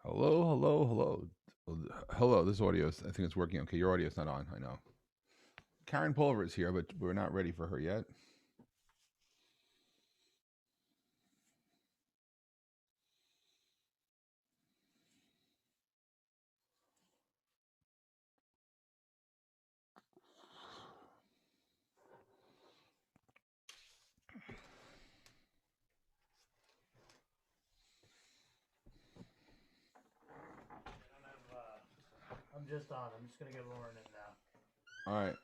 Hello, hello, hello. Hello, this audio is, I think it's working. Okay, your audio is not on, I know. Karen Pulver is here, but we're not ready for her yet. I'm just on. I'm just going to get Lauren in now. All right.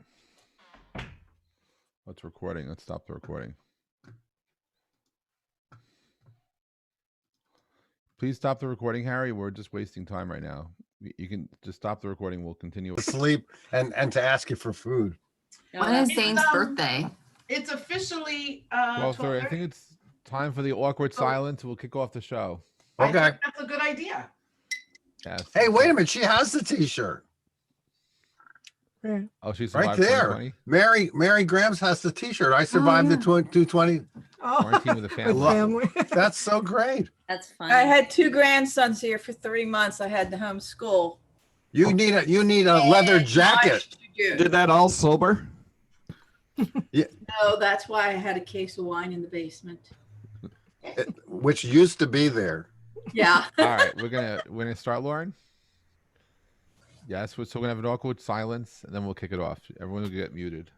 Let's recording. Let's stop the recording. Please stop the recording, Harry. We're just wasting time right now. You can just stop the recording. We'll continue. Sleep and to ask you for food. When is Zane's birthday? It's officially 12:30. I think it's time for the awkward silence. We'll kick off the show. I Okay. think that's a good idea. Yes. Hey, wait a minute. She has the T-shirt Oh, she's right there. Mary Grams has the T-shirt. I survived the 220. Quarantine with the family. That's so great. That's fun. I had two grandsons here for 3 months. I had to homeschool. You need a leather jacket. Did that all sober? No, that's why I had a case of wine in the basement. Which used to be there. Yeah. All right, we're gonna start, Lauren. Yes, so we're gonna have an awkward silence, and then we'll kick it off. Everyone will get muted.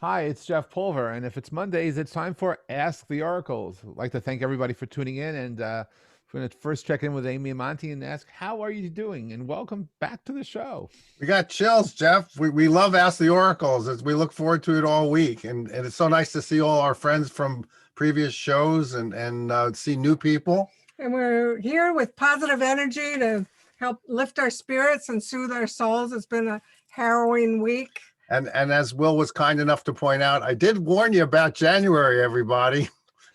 Hi, it's Jeff Pulver, and if it's Mondays, it's time for Ask the Oracles. I'd like to thank everybody for tuning in, and we're going to first check in with Amy and Monty and ask, how are you doing? And welcome back to the show. We got chills, Jeff. We love Ask the Oracles. As we look forward to it all week, and it's so nice to see all our friends from previous shows and see new people. And we're here with positive energy to help lift our spirits and soothe our souls. It's been a harrowing week. And as Will was kind enough to point out, I did warn you about January, everybody.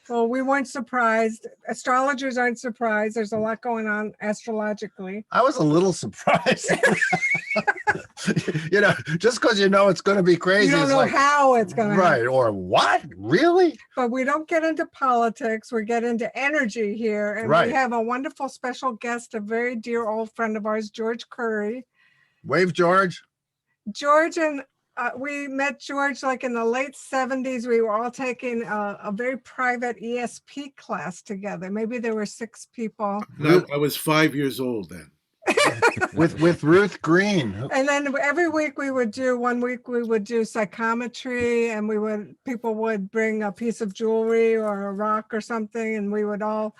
Well, we weren't surprised. Astrologers aren't surprised. There's a lot going on astrologically. I was a little surprised. Just because it's going to be crazy. You don't know how it's going to right. happen. Or what? Really? But we don't get into politics. We get into energy here. And Right. we have a wonderful special guest, a very dear old friend of ours, George Koury. Wave, George. George and we met George like in the late 70s. We were all taking a very private ESP class together. Maybe there were 6 people. No, I was 5 years old then. with Ruth Green. And then every week we would do, one week we would do psychometry, and people would bring a piece of jewelry or a rock or something, and we would all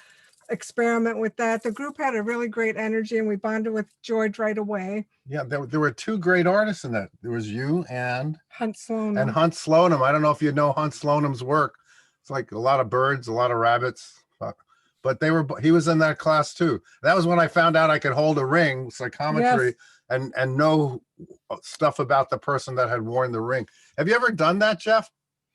experiment with that. The group had a really great energy, and we bonded with George right away. Yeah, there were 2 great artists in that. There was you and Hunt Sloan. Hunt Sloanham. I don't know if you know Hunt Sloanham's work. It's like a lot of birds, a lot of rabbits. But he was in that class too. That was when I found out I could hold a ring, psychometry, and know stuff about the person that had worn the ring. Have you ever done that, Jeff?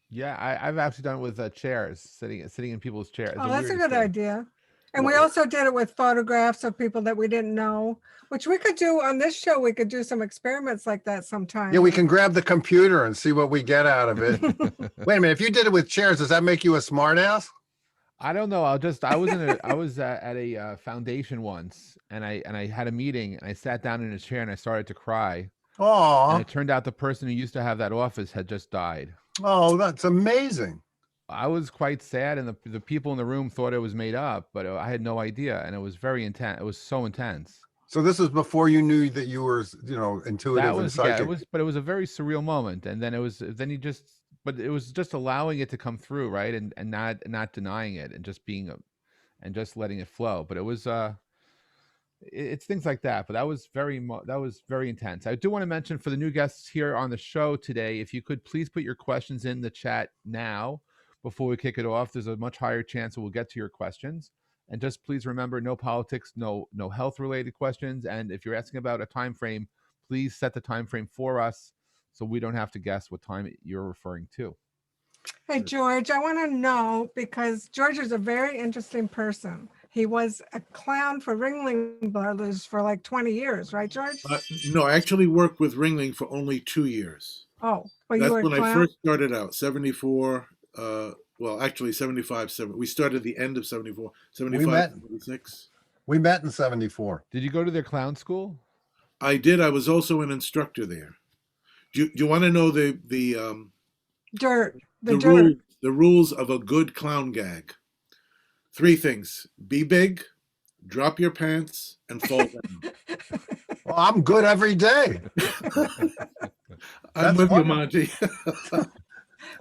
Yeah, I've actually done it with chairs, sitting in people's chairs. Oh, that's a good idea. And we also did it with photographs of people that we didn't know, which we could do on this show. We could do some experiments like that sometime. Yeah, we can grab the computer and see what we get out of it. Wait a minute. If you did it with chairs, does that make you a smartass? I don't know. I was at a foundation once, and I had a meeting, and I sat down in a chair and I started to cry. Oh, And it turned out the person who used to have that office had just died. Oh, that's amazing. I was quite sad, and the people in the room thought it was made up, but I had no idea, and it was very intense. It was so intense. So this was before you knew that you were, intuitive That and was psychic. but it was a very surreal moment, and then it was just allowing it to come through, right, and not denying it, and just and just letting it flow. But it was it's things like that. But that was very intense. I do want to mention for the new guests here on the show today, if you could please put your questions in the chat now before we kick it off. There's a much higher chance that we'll get to your questions. And just please remember, no politics, no health related questions. And if you're asking about a time frame, please set the time frame for us so we don't have to guess what time you're referring to. Hey, George, I want to know, because George is a very interesting person. He was a clown for Ringling Brothers for like 20 years, right, George? No, I actually worked with Ringling for only 2 years. Oh, but you That's were a when I clown? first started out, 74. Well, actually 75, 7. We started the end of 74, 75, met. 76. We met in 74. Did you go to their clown school? I did. I was also an instructor there. Do you want to know the Dirt. The the dirt. rule, the rules of a good clown gag? 3 things: be big, drop your pants, and fall down. Well, I'm good every day. I'm That's with you, wonderful. Monty.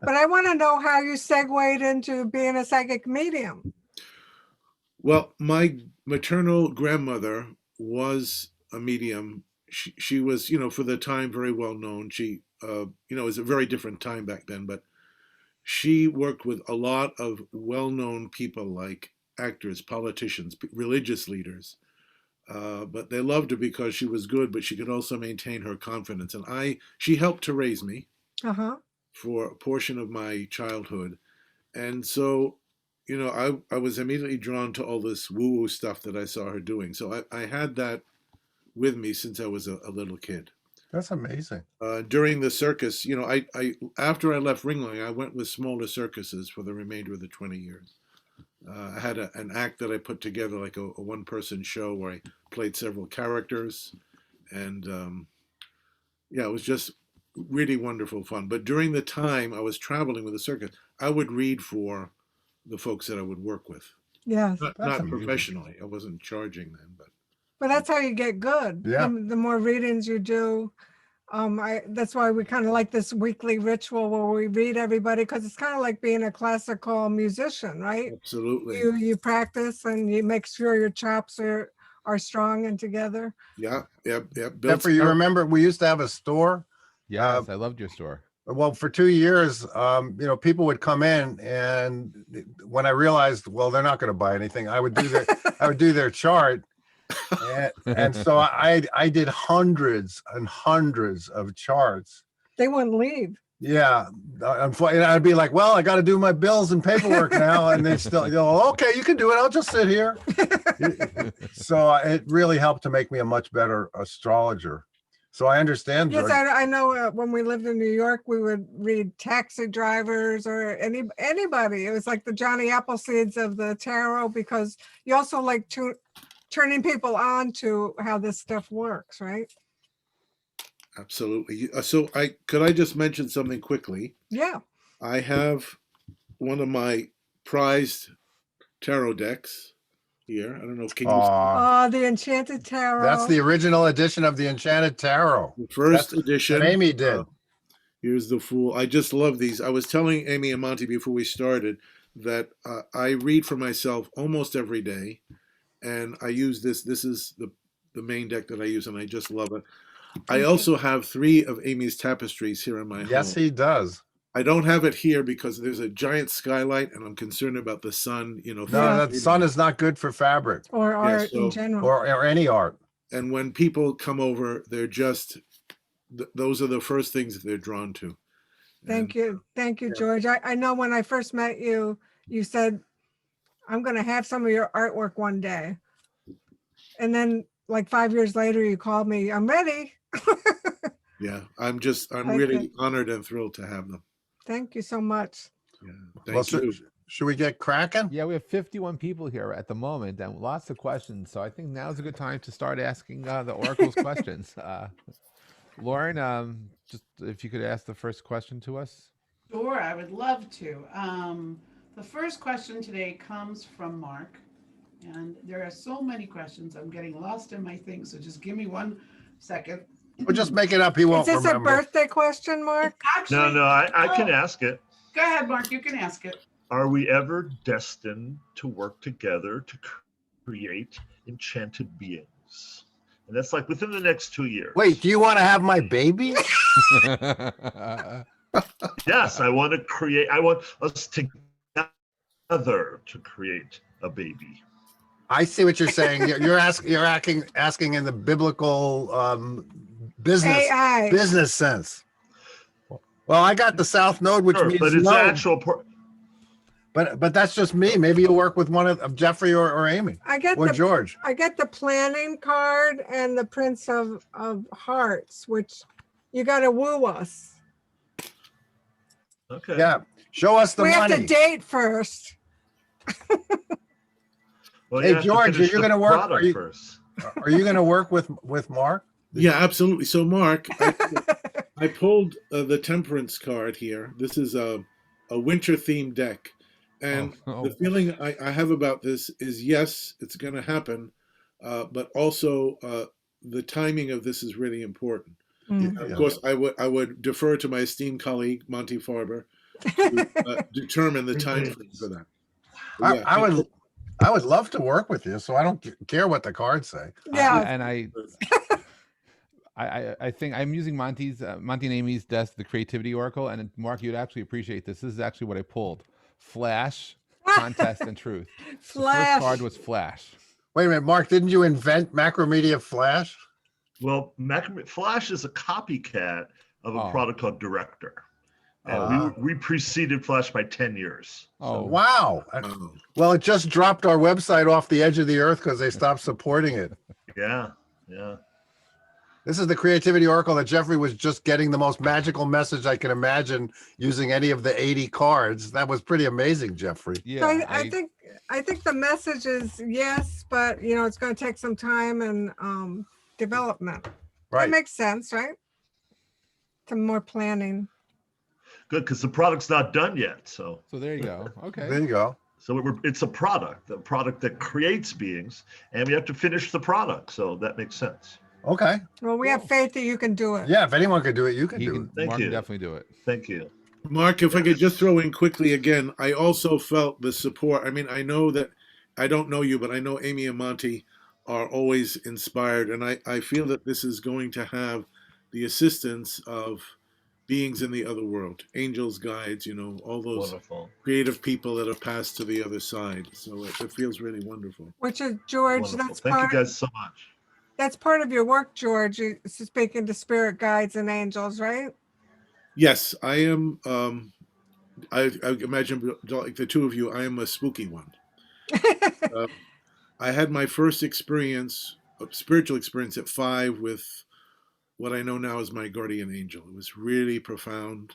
But I want to know how you segued into being a psychic medium. Well, my maternal grandmother was a medium. She was, for the time, very well known. She, it was a very different time back then, but she worked with a lot of well-known people like actors, politicians, religious leaders. But they loved her because she was good, but she could also maintain her confidence. And she helped to raise me Uh-huh. for a portion of my childhood. And so, I was immediately drawn to all this woo-woo stuff that I saw her doing. So I had that with me since I was a little kid. That's amazing. During the circus, I after I left Ringling, I went with smaller circuses for the remainder of the 20 years. I had an act that I put together, like a one-person show where I played several characters. And it was just really wonderful fun. But during the time I was traveling with the circus, I would read for the folks that I would work with. Yes. Not amazing. professionally. I wasn't charging then, but But that's how you get good. Yeah. The more readings you do. That's why we kind of like this weekly ritual where we read everybody, because it's kind of like being a classical musician, right? absolutely. You practice and you make sure your chops are strong and together. Yeah. Jeffrey, you remember we used to have a store? Yes, I loved your store. Well, for 2 years, people would come in, and when I realized, well, they're not going to buy anything, I would do their chart. And so I did hundreds and hundreds of charts. They wouldn't leave. Yeah. And I'd be like, well, I got to do my bills and paperwork now. And they still, okay, you can do it. I'll just sit here. So it really helped to make me a much better astrologer. So I understand. Yes, George. I know when we lived in New York, we would read taxi drivers or anybody. It was like the Johnny Appleseeds of the tarot, because you also like turning people on to how this stuff works, right? Absolutely. So could I just mention something quickly? Yeah. I have one of my prized tarot decks here. I don't know. Can you see Aw, The Enchanted Tarot. that's the original edition of the Enchanted Tarot. the first That's- edition? that Amy did. Here's the Fool. I just love these. I was telling Amy and Monty before we started that I read for myself almost every day, and I use this. This is the main deck that I use, and I just love it. I also have 3 of Amy's tapestries here in my Yes, home. he does. I don't have it here because there's a giant skylight, and I'm concerned about the sun. No, Yeah. that sun is not good for fabric or art so- in general. or any art. And when people come over, they're just those are the first things that they're drawn to. Thank you. Thank you, George. I know when I first met you, you said, I'm going to have some of your artwork one day. And then like 5 years later, you called me, I'm ready. Yeah, I'm Okay. really honored and thrilled to have them. Thank you so much. Yeah, Well, thank you. should we get cracking? Yeah, we have 51 people here at the moment and lots of questions. So I think now's a good time to start asking the Oracle's questions. Lauren, just if you could ask the first question to us. Sure, I would love to. The first question today comes from Mark, and there are so many questions. I'm getting lost in my thing, so just give me 1 second. We'll just make it up. He Is won't this remember. a birthday question, Mark? Actually, No, I can oh, ask it. Go ahead, Mark. You can ask it. Are we ever destined to work together to create enchanted beings? And that's like within the next 2 years. Wait, do you want to have my baby? Yes, I want us together to create a baby. I see what you're saying. You're asking in the biblical AI. business sense. Well, I got the South Node, which Sure, means but it's no. But that's just me. Maybe you'll work with one of Jeffrey or Amy I get or the George. I get the planning card and the Prince of Hearts, which you got to woo us. Okay. Yeah. Show us the We have to money. date first. Well, Hey, you have to George, are finish you the gonna work? Are product you, first. are you going to work with Mark? Yeah, absolutely. So, Mark, I pulled the Temperance card here. This is a winter themed deck. And Oh, the feeling I have about this is yes, it's going to happen, but also the timing of this is really important. Mm. Of Yeah. course, I would defer to my esteemed colleague, Monty Farber, to determine the time frame for that. But yeah, I would love to work with you, so I don't care what the cards say. Yeah. and I think I'm using Monty and Amy's desk, the Creativity Oracle, and Mark, you'd actually appreciate this. This is actually what I pulled: Flash, Contest, and Truth. The first Flash. card was Flash. Wait a minute, Mark, didn't you invent Macromedia Flash? Well, Flash is a copycat of a Oh. product called Director. And Ah. we preceded Flash by 10 years. Oh, Wow. oh, Well, it just dropped our website off the edge of the earth because they stopped supporting it. Yeah, yeah. This is the Creativity Oracle that Jeffrey was just getting the most magical message I can imagine using any of the 80 cards. That was pretty amazing, Jeffrey. yeah. So I think the message is yes, but it's going to take some time and development. That Right. makes sense, right? Some more planning. Good, because the product's not done yet. So So there you go. Okay. There you go. it's a product that creates beings, and we have to finish the product. So that makes sense. Okay. Well, we have faith that you can do it. Yeah, if anyone could do it, you can He do can, it. Thank Mark you. can definitely do it. Thank you. Mark, if I could just throw in quickly again, I also felt the support. I mean, I know that I don't know you, but I know Amy and Monty are always inspired, and I feel that this is going to have the assistance of beings in the other world, angels, guides, all those Wonderful. creative people that have passed to the other side. So it feels really wonderful. Which is George. Wonderful. Thank you guys so much. That's part of your work, George. You speaking to spirit guides and angels, right? Yes, I am. I imagine, like the two of you, I am a spooky one. I had my first experience, a spiritual experience at 5 with what I know now as my guardian angel. It was really profound,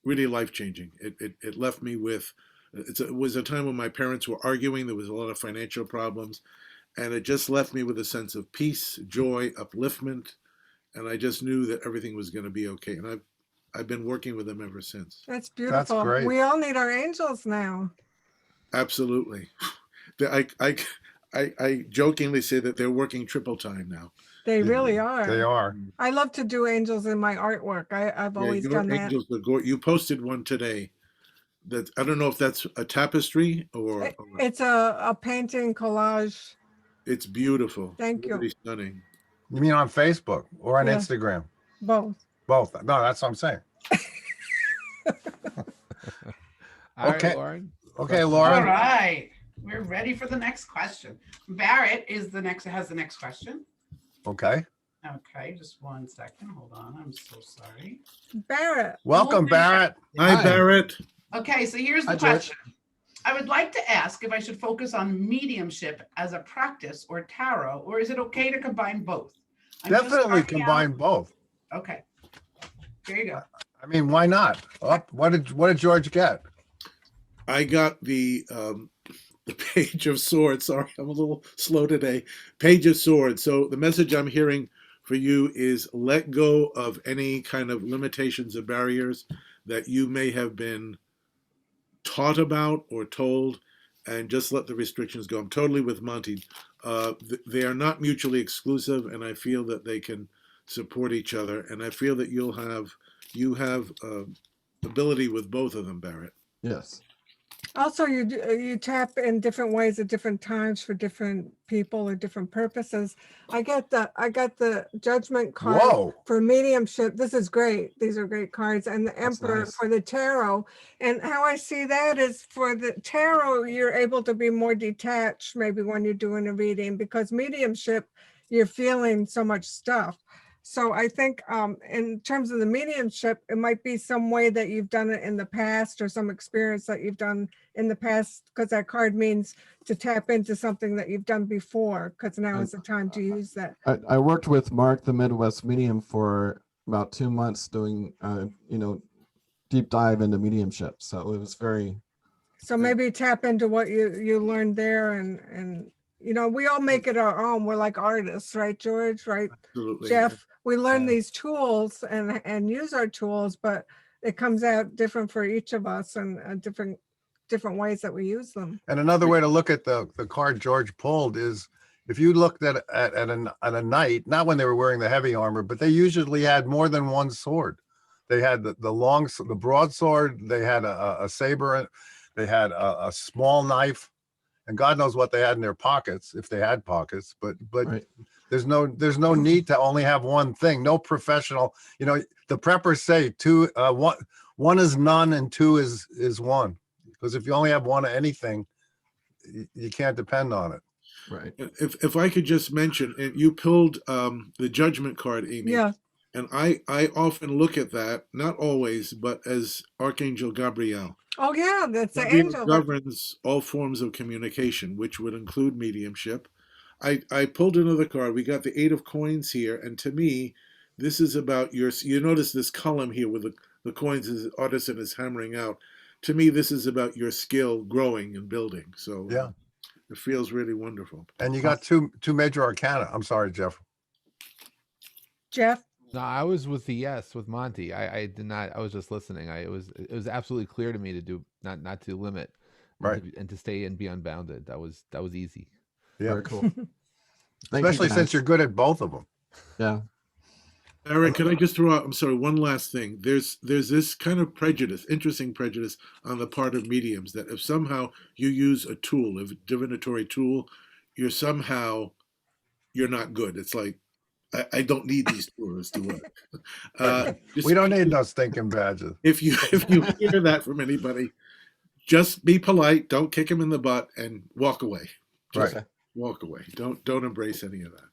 really life-changing. It left me with, it was a time when my parents were arguing. There was a lot of financial problems. And it just left me with a sense of peace, joy, upliftment. And I just knew that everything was going to be okay. And I've been working with them ever since. That's beautiful. great. We all need our angels now. Absolutely. I jokingly say that they're working triple time now. They really are. They are. I love to do angels in my artwork. I've always your done that. angels are you posted one today. That I don't know if that's a tapestry or It's a painting collage. it's beautiful. Thank you. Really stunning. You mean on Facebook or on Yeah. Instagram? Both. Both. No, that's what I'm saying. All right, Okay. Lauren. Okay, All Lauren. right, we're ready for the next question. Barrett has the next question. Okay. Okay, just 1 second. Hold on. I'm so sorry. Barrett. Welcome, Barrett. Hi, Hi. Barrett. Okay, so here's the Hi, George. question. I would like to ask if I should focus on mediumship as a practice or tarot, or is it okay to combine both? I'm just Definitely starting combine out- both. Okay, here you go. I mean, why not? Oh, what did George get? I got the Page of Swords. Sorry, I'm a little slow today. Page of Swords. So the message I'm hearing for you is let go of any kind of limitations or barriers that you may have been taught about or told, and just let the restrictions go. I'm totally with Monty. They are not mutually exclusive, and I feel that they can support each other. And I feel that you have ability with both of them, Barrett. Yes. Also, you tap in different ways at different times for different people or different purposes. I got the Judgment card Whoa. for mediumship. This is great. These are great cards. And the That's Emperor nice. for the tarot. And how I see that is for the tarot, you're able to be more detached maybe when you're doing a reading, because mediumship, you're feeling so much stuff. So I think in terms of the mediumship, it might be some way that you've done it in the past or some experience that you've done in the past, because that card means to tap into something that you've done before, because now is the time to use that. I worked with Mark, the Midwest Medium, for about 2 months doing, deep dive into mediumship. So it was very, So maybe tap into what you learned there, and we all make it our own. We're like artists, right, George? Right, Absolutely. Jeff? We learn Yeah. these tools and use our tools, but it comes out different for each of us, and different ways that we use them. And another way to look at the card George pulled is if you looked at a knight, not when they were wearing the heavy armor, but they usually had more than one sword. They had the broadsword, they had a saber, they had a small knife, and God knows what they had in their pockets, if they had pockets, but right. there's no need to only have one thing. No professional, the preppers say one is none and two is one. Because if you only have one of anything, you can't depend on it. Right. If I could just mention, and you pulled the judgment card, Amy. Yeah. And I often look at that, not always, but as Archangel Gabriel. Oh yeah, that's the Gabriel angel. governs all forms of communication, which would include mediumship. I pulled another card. We got the 8 of coins here, and to me, this is about you notice this column here with the coins as the artisan is hammering out. To me, this is about your skill growing and building. So Yeah. it feels really wonderful. And you got two major arcana. I'm sorry, Jeff. Jeff? No, I was with with Monty. I did not. I was just listening. It was absolutely clear to me to do not to limit, Right. and to stay and be unbounded. That was easy. Yeah. Very cool. Thank Especially you, since guys. you're good at both of them. Yeah. Eric, can I just throw out, I'm sorry, one last thing. There's this kind of prejudice, interesting prejudice on the part of mediums that if somehow you use a tool, a divinatory tool, you're not good. It's like, I don't need these tools to work. We don't need no stinking badges. If you hear that from anybody, just be polite, don't kick him in the butt, and walk away. Just Right. walk away. Don't embrace any of that.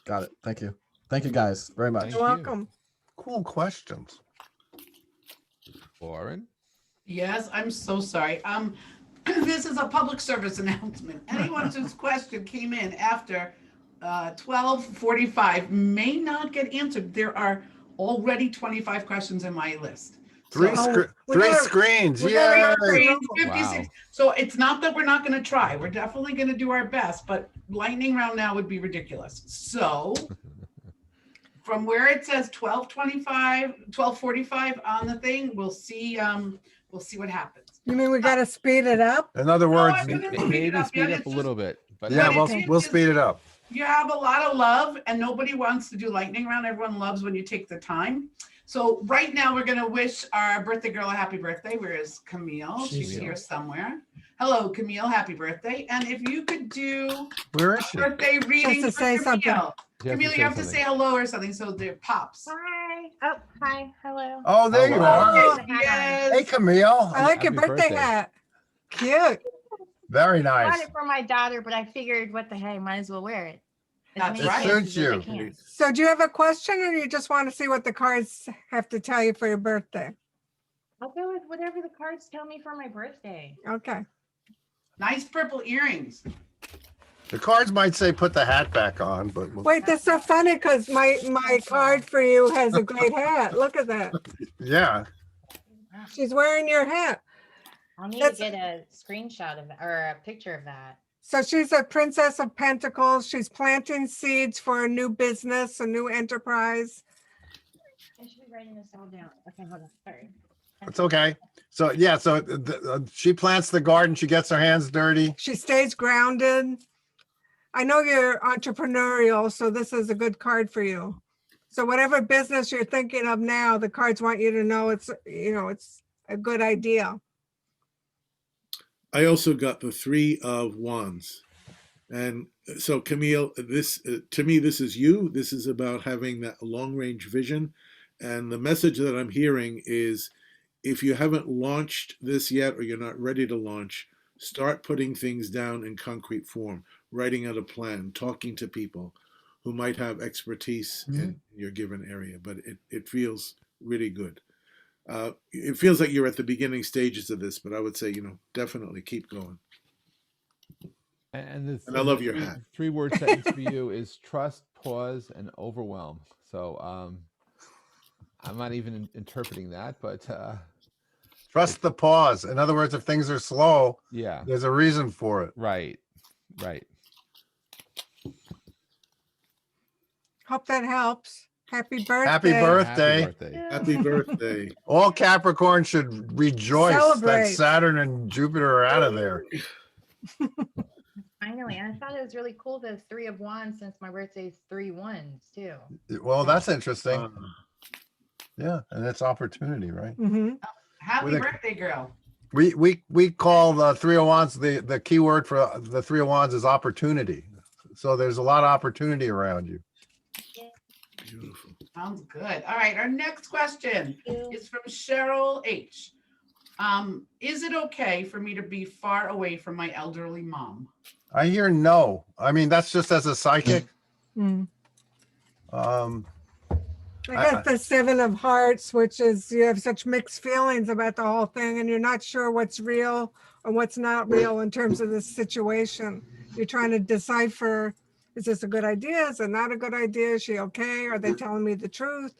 Got it. Thank you. Thank you, guys, very much. Thank You're you. welcome. Cool questions. Lauren? Yes, I'm so sorry. This is a public service announcement. Anyone whose question came in after 12:45 may not get answered. There are already 25 questions in my list. Three So- screens. we Yeah. gotta- Grade Wow. 56. So it's not that we're not going to try. We're definitely going to do our best, but lightning round now would be ridiculous. So from where it says 12:45 on the thing, we'll see what happens. You mean we gotta speed it up? In other words, I'm gonna Maybe speed Yeah, up a little bit. But yeah, But we'll speed it up. You have a lot of love and nobody wants to do lightning round. Everyone loves when you take the time. So right now we're going to wish our birthday girl a happy birthday. Where is Camille? She's Camille. here somewhere. Hello, Camille. Happy birthday. And if you could do Where is a she? birthday reading to for say something. Camille. You have to Camille, say you have to something. say hello or something. So there pops. Hi. Oh, hi. Hello. Oh, there you Oh, are. wow. Yes. Hey, Camille. I like your Happy birthday birthday. hat. Cute. Very I nice. bought it for my daughter, but I figured, what the heck, might as well wear it. As That's many right. chances Suits as I you. can. So do you have a question, or you just want to see what the cards have to tell you for your birthday? I'll go with whatever the cards tell me for my birthday. Okay. Nice purple earrings. The cards might say put the hat back on, but Wait, that's so funny because my card for you has a great hat. Look at that. yeah. She's wearing your hat. I'll need That's- to get a screenshot of that or a picture of that. So she's a princess of pentacles. She's planting seeds for a new business, a new enterprise. I should be writing this all down. Okay, hold on. Sorry. It's okay. So yeah, so she plants the garden. She gets her hands dirty. She stays grounded. I know you're entrepreneurial, so this is a good card for you. So whatever business you're thinking of now, the cards want you to know it's a good idea. I also got the 3 of Wands. And so Camille, this to me, this is you. This is about having that long range vision. And the message that I'm hearing is if you haven't launched this yet or you're not ready to launch, start putting things down in concrete form, writing out a plan, talking to people who might have expertise in your given area, but it feels really good. It feels like you're at the beginning stages of this, but I would say, definitely keep going. And I love your hat. Three-word sentence for you is trust, pause, and overwhelm. So I'm not even interpreting that, but Trust the pause. In other words, if things are slow, yeah, there's a reason for it. right. Hope that helps. Happy birthday. Happy birthday. Happy birthday. Happy birthday. All Capricorn should rejoice Celebrate. that Saturn and Jupiter are out of there. Finally, and I thought it was really cool the 3 of Wands since my birthday is 3 1s too. Well, that's interesting. Uh, Yeah, and it's opportunity, right? Happy With a- birthday, girl. We call the 3 of Wands, the key word for the 3 of Wands is opportunity. So there's a lot of opportunity around you. Beautiful. Sounds good. All right, our next question is from Cheryl H. Is it okay for me to be far away from my elderly mom? I hear no. I mean, that's just as a psychic. Mm. Um, I got the 7 of Hearts, which is you have such mixed feelings about the whole thing, and you're not sure what's real or what's not real in terms of this situation. You're trying to decipher, is this a good idea? Is it not a good idea? Is she okay? Are they telling me the truth?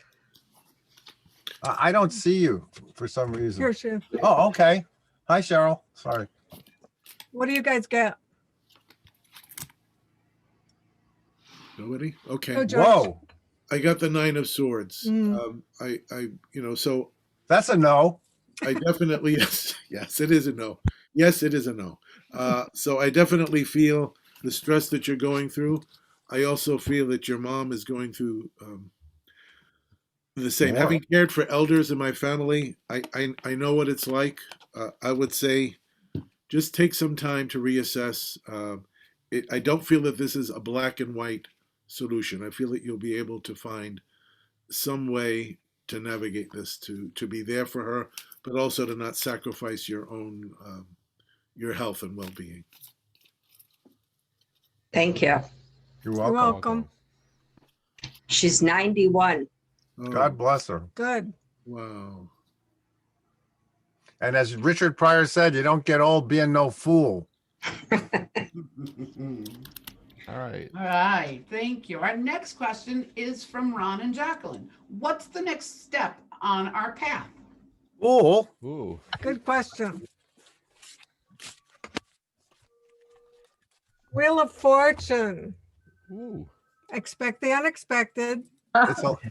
I don't see you for some reason. Here she is. Oh, okay. Hi, Cheryl. Sorry. What do you guys get? Nobody? Okay. Oh, George. Whoa, I got the 9 of Swords. Mm. So that's a no. I definitely, yes, it is a no. Yes, it is a no. So I definitely feel the stress that you're going through. I also feel that your mom is going through the same. More. Having cared for elders in my family, I know what it's like. I would say just take some time to reassess. I don't feel that this is a black and white solution. I feel that you'll be able to find some way to navigate this, to be there for her, but also to not sacrifice your own your health and well-being. Thank you. You're You're welcome. She's 91. Oh, God bless her. Good. wow. And as Richard Pryor said, you don't get old being no fool. All right. All right, thank you. Our next question is from Ron and Jacqueline. What's the next step on our path? Ooh, Ooh. Good question. Wheel of Fortune. Ooh. Expect the unexpected.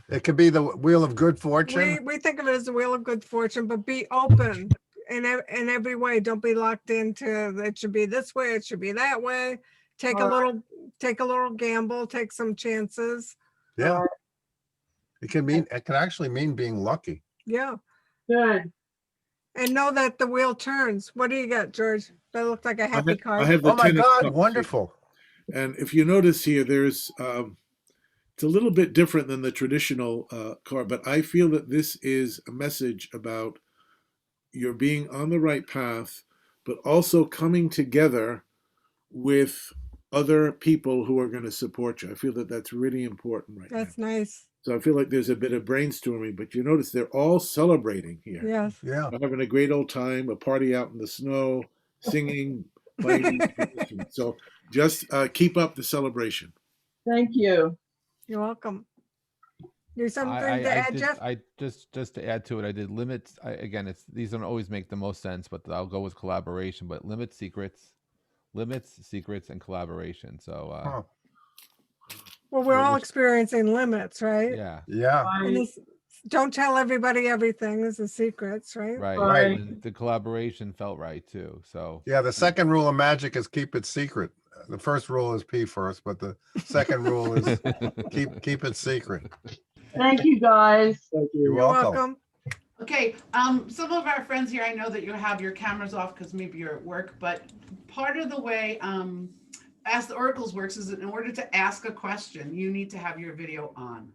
it could be the wheel of good fortune. We think of it as a wheel of good fortune, but be open in every way. Don't be locked into it should be this way, it should be that way. Take a little gamble, take some chances. Yeah. It can actually mean being lucky. Yeah. Good. And know that the wheel turns. What do you got, George? That looked like a happy I card. have the Oh my 10 of God, Cups. wonderful. And if you notice here, there's it's a little bit different than the traditional card, but I feel that this is a message about you're being on the right path, but also coming together with other people who are going to support you. I feel that that's really important right That's now. nice. So I feel like there's a bit of brainstorming, but you notice they're all celebrating here. Yes. Yeah. We're having a great old time, a party out in the snow, singing, playing. So just keep up the celebration. Thank you. You're welcome. Do something to add, Jeff? I just to add to it, I did limits. Again, these don't always make the most sense, but I'll go with collaboration. But limits, secrets, and collaboration. So Well, we're all experiencing limits, right? yeah, Yeah. And don't tell everybody everything. This is secrets, right? right. Right. And the collaboration felt right too. So Yeah. The second rule of magic is keep it secret. The first rule is P first, but the second rule is keep it secret. Thank you, guys. Thank You're You're welcome. welcome. Okay, some of our friends here, I know that you have your cameras off because maybe you're at work, but part of the way Ask the Oracles works is in order to ask a question, you need to have your video on.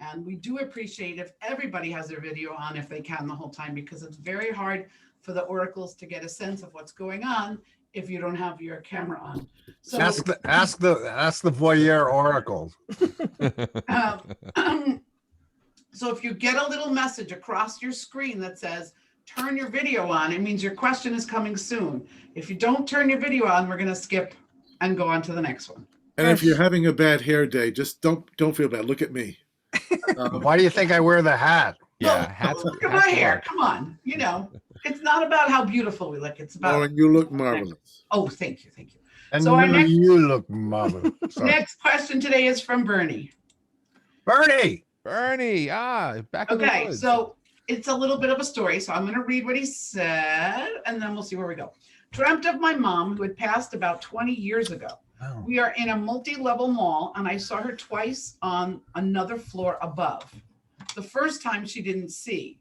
And we do appreciate if everybody has their video on if they can the whole time, because it's very hard for the oracles to get a sense of what's going on if you don't have your camera on. So, Ask the voyeur oracles. so if you get a little message across your screen that says, turn your video on, it means your question is coming soon. If you don't turn your video on, we're going to skip and go on to the next one. And if you're having a bad hair day, just don't feel bad. Look at me. Why do you think I wear the hat? Yeah, hats. Look at my hair. Come on. You know, it's not about how beautiful we look. It's about. Lauren, you look marvelous. Oh, thank you. Thank you. And So our next- you look marvelous. Sorry. Next question today is from Bernie. Bernie. Bernie, back in the Okay, woods. so it's a little bit of a story. So I'm going to read what he said, and then we'll see where we go. Dreamt of my mom, who had passed about 20 years ago. Oh. We are in a multi-level mall, and I saw her twice on another floor above. The first time she didn't see.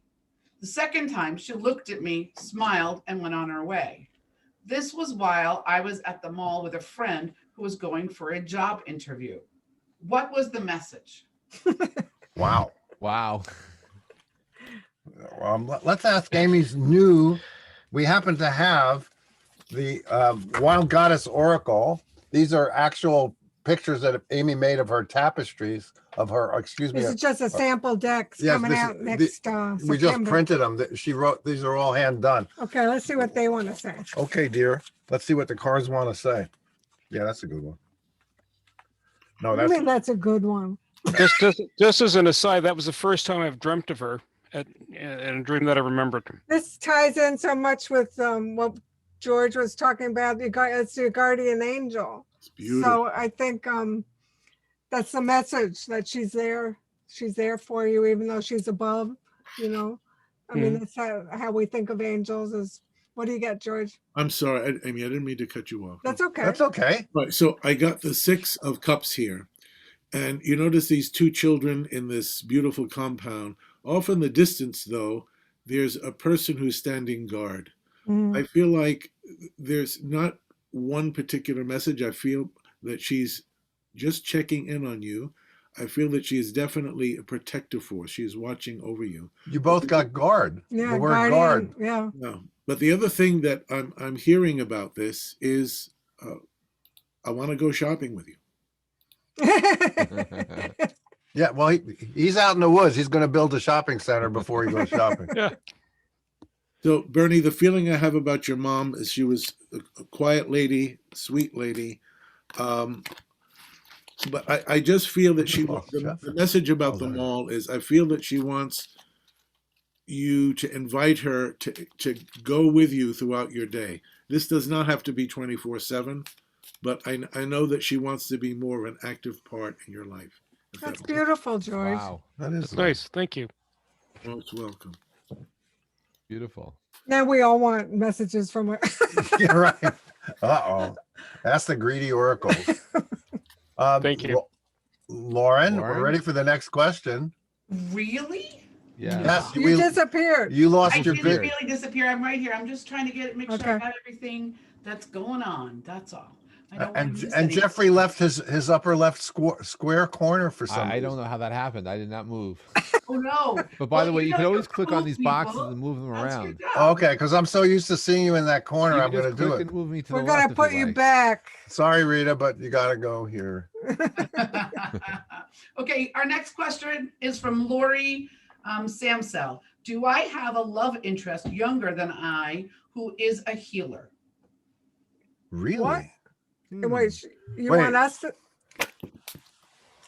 The second time she looked at me, smiled, and went on her way. This was while I was at the mall with a friend who was going for a job interview. What was the message? Wow. Wow. Let's ask Amy's new. We happen to have the Wild Goddess Oracle. These are actual pictures that Amy made of her tapestries of her. Excuse me. This is just a sample deck yes, coming this out is- next We just September. printed them. She wrote. These are all hand done. Okay, let's see what they want to say. Okay, dear. Let's see what the cards want to say. Yeah, that's a good one. No, I that's mean, that's a good one. Just as an aside, that was the first time I've dreamt of her in a dream that I remembered. This ties in so much with what George was talking about. It's your guardian angel. It's beautiful. So I think that's the message, that she's there. She's there for you, even though she's above, you know. I mean, that's how we think of angels is, what do you get, George? I'm sorry, Amy, I didn't mean to cut you off. That's okay. That's okay. Right, so I got the 6 of cups here. And you notice these 2 children in this beautiful compound. Off in the distance, though, there's a person who's standing guard. Mhm. I feel like there's not one particular message. I feel that she's just checking in on you. I feel that she is definitely a protective force. She is watching over you. You both got guard. Yeah, the word guardian. guard. Yeah. No, but the other thing that I'm hearing about this is I want to go shopping with you. Yeah, well, he's out in the woods. He's going to build a shopping center before he goes shopping. Yeah. So, Bernie, the feeling I have about your mom is she was a quiet lady, sweet lady. But I just feel that the message about the mall is I feel that she wants you to invite her to go with you throughout your day. This does not have to be 24/7, but I know that she wants to be more of an active part in your life. That's beautiful, George. Wow. That is That's nice. Thank you. Most welcome. Beautiful. Now we all want messages from her. You're right. Uh-oh. That's the greedy oracles. Thank you. Lauren, we're ready for the next question. Really? Yeah. Yes, You disappeared. You lost I your didn't bid. really disappear. I'm right here. I'm just trying to make sure I Okay. got everything that's going on. That's all. I don't want And to miss and anything. Jeffrey left his upper left square corner for some I don't reason. know how that happened. I did not move. Oh no. But by Well, the way, you can gotta always go click on move these people. boxes and move them That's your around. job. Okay, because I'm so used to seeing you in that corner, You I'm can going just to do click it. and move me to We're the gonna left if put you like. back. Sorry, Rita, but you got to go here. Okay, our next question is from Lori Samsel. Do I have a love interest younger than I who is a healer? Really? What? Wait, you Wait. want us to?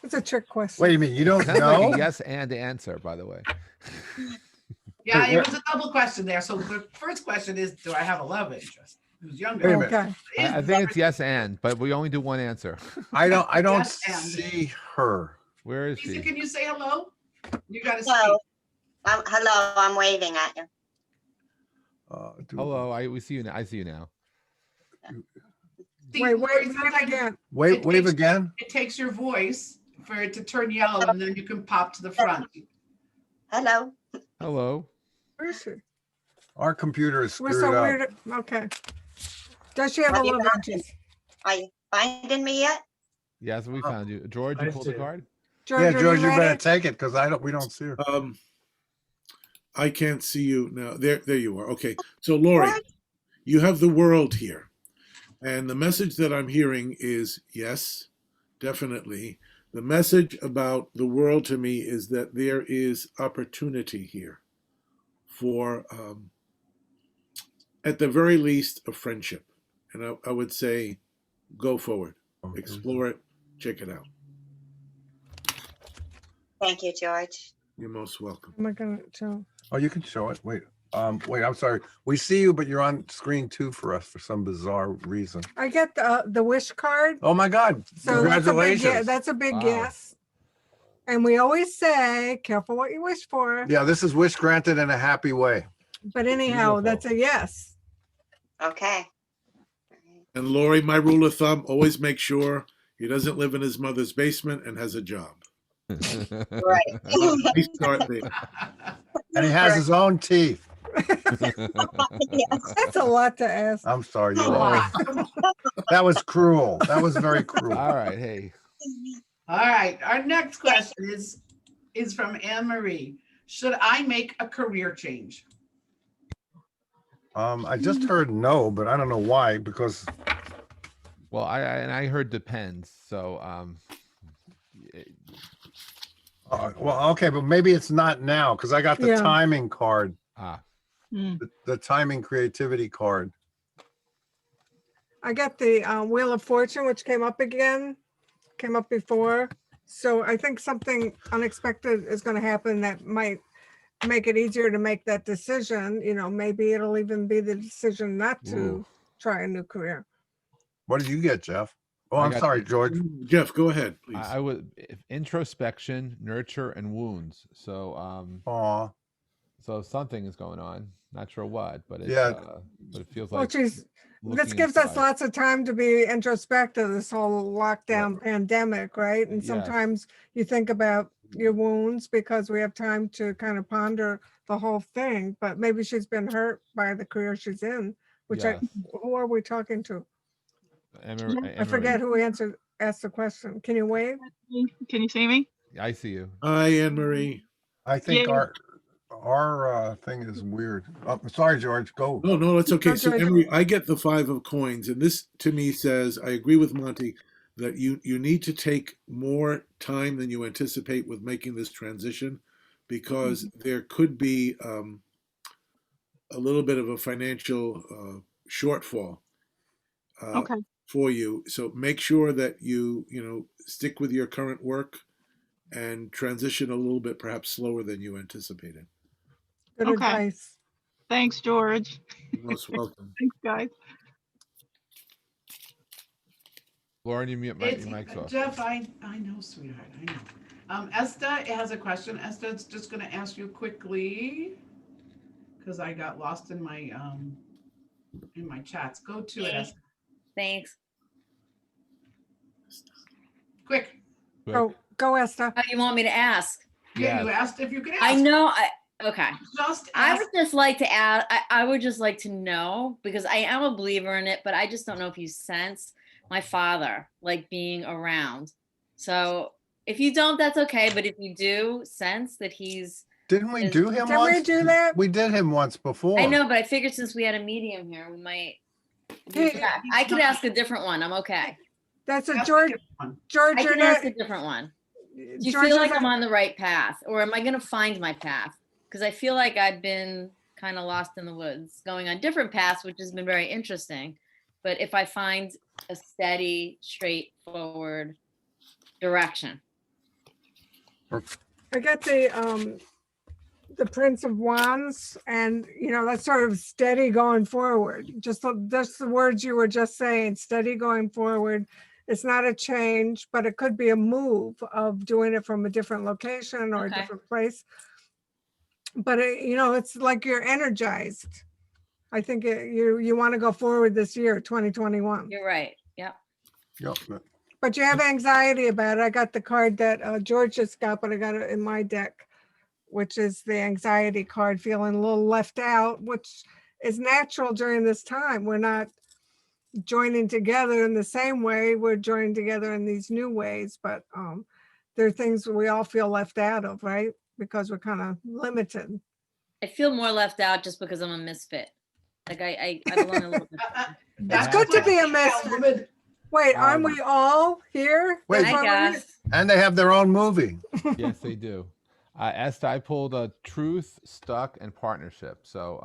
It's a trick question. Wait a minute, you don't Sounds know? like a yes and answer, by the way. Yeah, Wait, it was a double question there. So the first question is, do I have a love interest who's younger? Wait a minute. Okay. I think it's yes and, but we only do one answer. I don't Yes, and. see her. Where is Lisa, she? can you say hello? You got to speak. Hello. Hello, I'm waving at you. Hello, we see you now. I see you now. See, Wait, Lori, wave sometimes again. Wave again. It takes your voice for it to turn yellow, and then you can pop to the front. Hello. Hello. Where is she? Our computer is We're screwed so up. weird. Okay. Does she have a Have you love found interest? Are you finding me yet? Yes, we found you. George, you pulled the card? George, Yeah, are George, you better ready? take it because we don't see her. I can't see you now. There you are. Okay. So, Lori, you have the world here. And the message that I'm hearing is yes, definitely. The message about the world to me is that there is opportunity here for, at the very least, a friendship. And I would say, go forward, explore it, check it out. Thank you, George. You're most welcome. Am I gonna show? Oh, you can show it. Wait, I'm sorry. We see you, but you're on screen too for us for some bizarre reason. I get the wish card. Oh my God! So Congratulations. that's a big Wow. yes. And we always say, careful what you wish for. Yeah, this is wish granted in a happy way. But anyhow, Beautiful. that's a yes. Okay. And Lori, my rule of thumb, always make sure he doesn't live in his mother's basement and has a job. Right. We start there. And he has his own teeth. That's a lot to ask. I'm sorry. A You're right. lot. That was cruel. That was very cruel. All right, hey. All right, our next question is from Anne Marie. Should I make a career change? I just heard no, but I don't know why, because Well, I heard depends. So well, okay, but maybe it's not now because I got the Yeah. timing card, Hmm. the timing creativity card. I got the Wheel of Fortune, which came up again, came up before. So I think something unexpected is going to happen that might make it easier to make that decision. You know, maybe it'll even be the decision not to Ooh. try a new career. What did you get, Jeff? Oh, I I'm got sorry, the- George. Jeff, go ahead, please. I would introspection, nurture, and wounds. So Aw, so something is going on. Not sure what, but it's Yeah. but it feels Well, like geez, this looking gives us inside. lots of time to be introspective, this whole lockdown pandemic, right? And Yes. sometimes you think about your wounds because we have time to kind of ponder the whole thing, but maybe she's been hurt by the career she's in, which Yes. who are we talking to? I forget who asked the question. Can you wave? Can you see me? I see you. Hi, Anne Marie. I think Yeah. our thing is weird. Oh, sorry, George. Go. No, that's okay. No, So George. Emery, I get the 5 of coins, and this to me says, I agree with Monty, that you need to take more time than you anticipate with making this transition, because there could be a little bit of a financial shortfall Okay. for you. So make sure that you stick with your current work and transition a little bit, perhaps slower than you anticipated. Good Okay. advice. Thanks, George. You're most welcome. Thanks, guys. Lauren, your mic's off. Jeff, I know, sweetheart, I know. Esther has a question. Esther's just gonna ask you quickly, because I got lost in my chats. Go to it, Esther. Thanks. Quick. Go, Esther. How do you want me to ask? Yeah, you asked if you could ask. I know. Okay. Just I ask. would just like to add, I would just like to know, because I am a believer in it, but I just don't know if you sense my father like being around. So if you don't, that's okay. But if you do sense that he's, Didn't we do him Did once? we do that? We did him once before. I know, but I figured since we had a medium here, we might. Hey, Yeah, I could ask a different one. I'm okay. That's a Ask George. a different one. George, I you're can ask not. a different one. Do you George feel like doesn't- I'm on the right path, or am I going to find my path? Because I feel like I've been kind of lost in the woods, going on different paths, which has been very interesting. But if I find a steady, straightforward direction. I got the Prince of Wands, and that's sort of steady going forward. Just the words you were just saying, steady going forward. It's not a change, but it could be a move of doing it from a different location or a Okay. different place. But it's like you're energized. I think you want to go forward this year, 2021. You're right. Yep. Yep. But you have anxiety about it. I got the card that George just got, but I got it in my deck, which is the anxiety card, feeling a little left out, which is natural during this time. We're not joining together in the same way. We're joining together in these new ways, but there are things we all feel left out of, right? Because we're kind of limited. I feel more left out just because I'm a misfit. Like I belong a little bit. It's good to be a mystery. Wait, aren't we all here? Wait. That's why we're here? And they have their own movie. Yes, they do. Esther, I pulled a truth, stuck, and partnership. So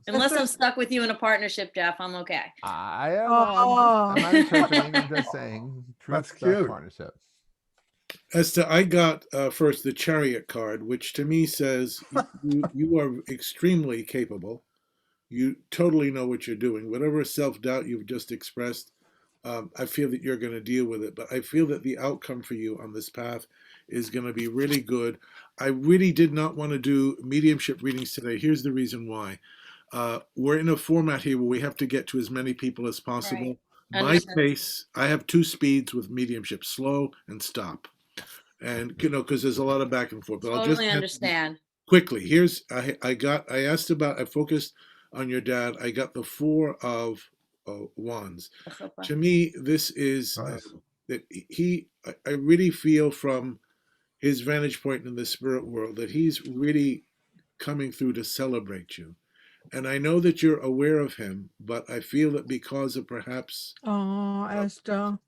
Unless I'm stuck with you in a partnership, Jeff, I'm okay. I am. Oh. I'm not interpreting. I'm just saying. Truth, That's stuck, cute. partnership. Esther, I got first the Chariot card, which to me says you are extremely capable. You totally know what you're doing. Whatever self-doubt you've just expressed, I feel that you're going to deal with it. But I feel that the outcome for you on this path is going to be really good. I really did not want to do mediumship readings today. Here's the reason why. We're in a format here where we have to get to as many people as possible. Right. My pace, I have 2 speeds with mediumship, slow and stop. And, because there's a lot of back and forth. But I'll Totally just understand. quickly. Here's, I focused on your dad. I got the 4 of wands. To me, this is that I really feel from his vantage point in the spirit world that he's really coming through to celebrate you. And I know that you're aware of him, but I feel that because of perhaps Oh, Esther.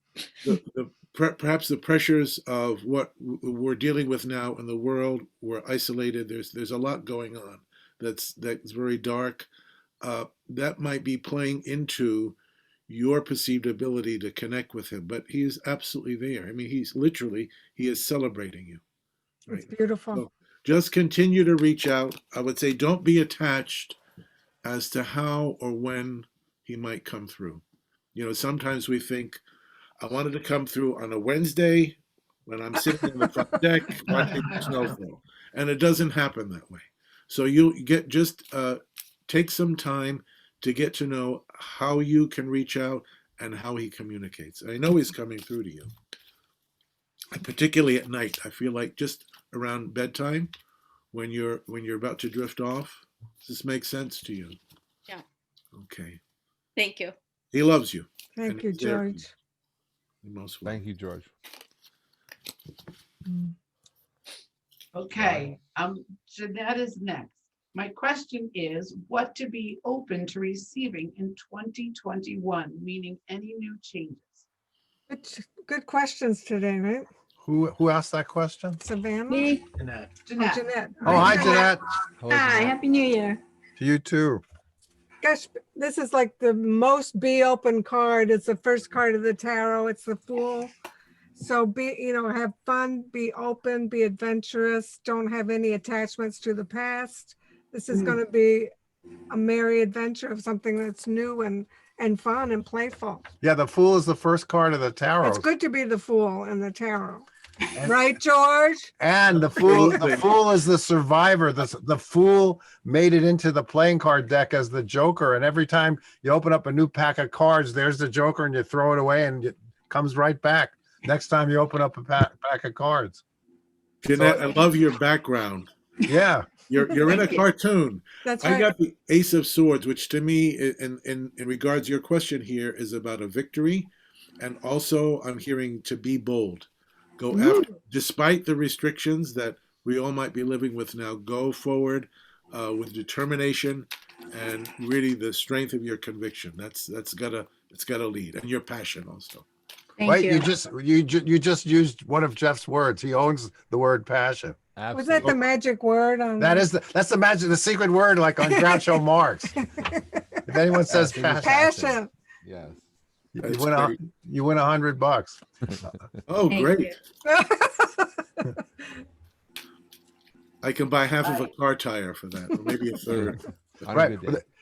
perhaps the pressures of what we're dealing with now in the world, we're isolated. There's a lot going on that's very dark. That might be playing into your perceived ability to connect with him, but he is absolutely there. I mean, he is celebrating you. Right? It's beautiful. So just continue to reach out. I would say don't be attached as to how or when he might come through. Sometimes we think, I wanted to come through on a Wednesday when I'm sitting on the front deck watching the snowfall. And it doesn't happen that way. So you take some time to get to know how you can reach out and how he communicates. I know he's coming through to you. And particularly at night, I feel like just around bedtime, when you're about to drift off. Does this make sense to you? Yeah. Okay. Thank you. He loves you. Thank you, George. Thank you, George. Okay, Jeanette is next. My question is, what to be open to receiving in 2021, meaning any new changes? Good questions today, right? Who asked that question? Savannah? Me. Jeanette. Oh, Jeanette. Oh, hi, Jeanette. Hi, Happy New Year. To you too. Gosh, this is like the most be open card. It's the first card of the tarot. It's the Fool. So have fun, be open, be adventurous. Don't have any attachments to the past. This is going to be a merry adventure of something that's new and fun and playful. Yeah, the Fool is the first card of the tarot. It's good to be the Fool in the tarot. Right, George? And the Fool is the survivor. The Fool made it into the playing card deck as the Joker. And every time you open up a new pack of cards, there's the Joker, and you throw it away, and it comes right back next time you open up a pack of cards. Jeanette, I love your background. Yeah. You're in a cartoon. That's right. I got the Ace of Swords, which to me, in regards to your question here, is about a victory. And also I'm hearing to be bold. Go after, despite the restrictions that we all might be living with now, go forward with determination and really the strength of your conviction. It's gotta lead, and your passion also. Thank you. You just used one of Jeff's words. He owns the word passion. Absolutely. Was that the magic word? That's the magic, the secret word, like on Groucho Marx. If anyone says passion. Yes. You win $100. Oh, great. I can buy half of a car tire for that, or maybe a third. Right.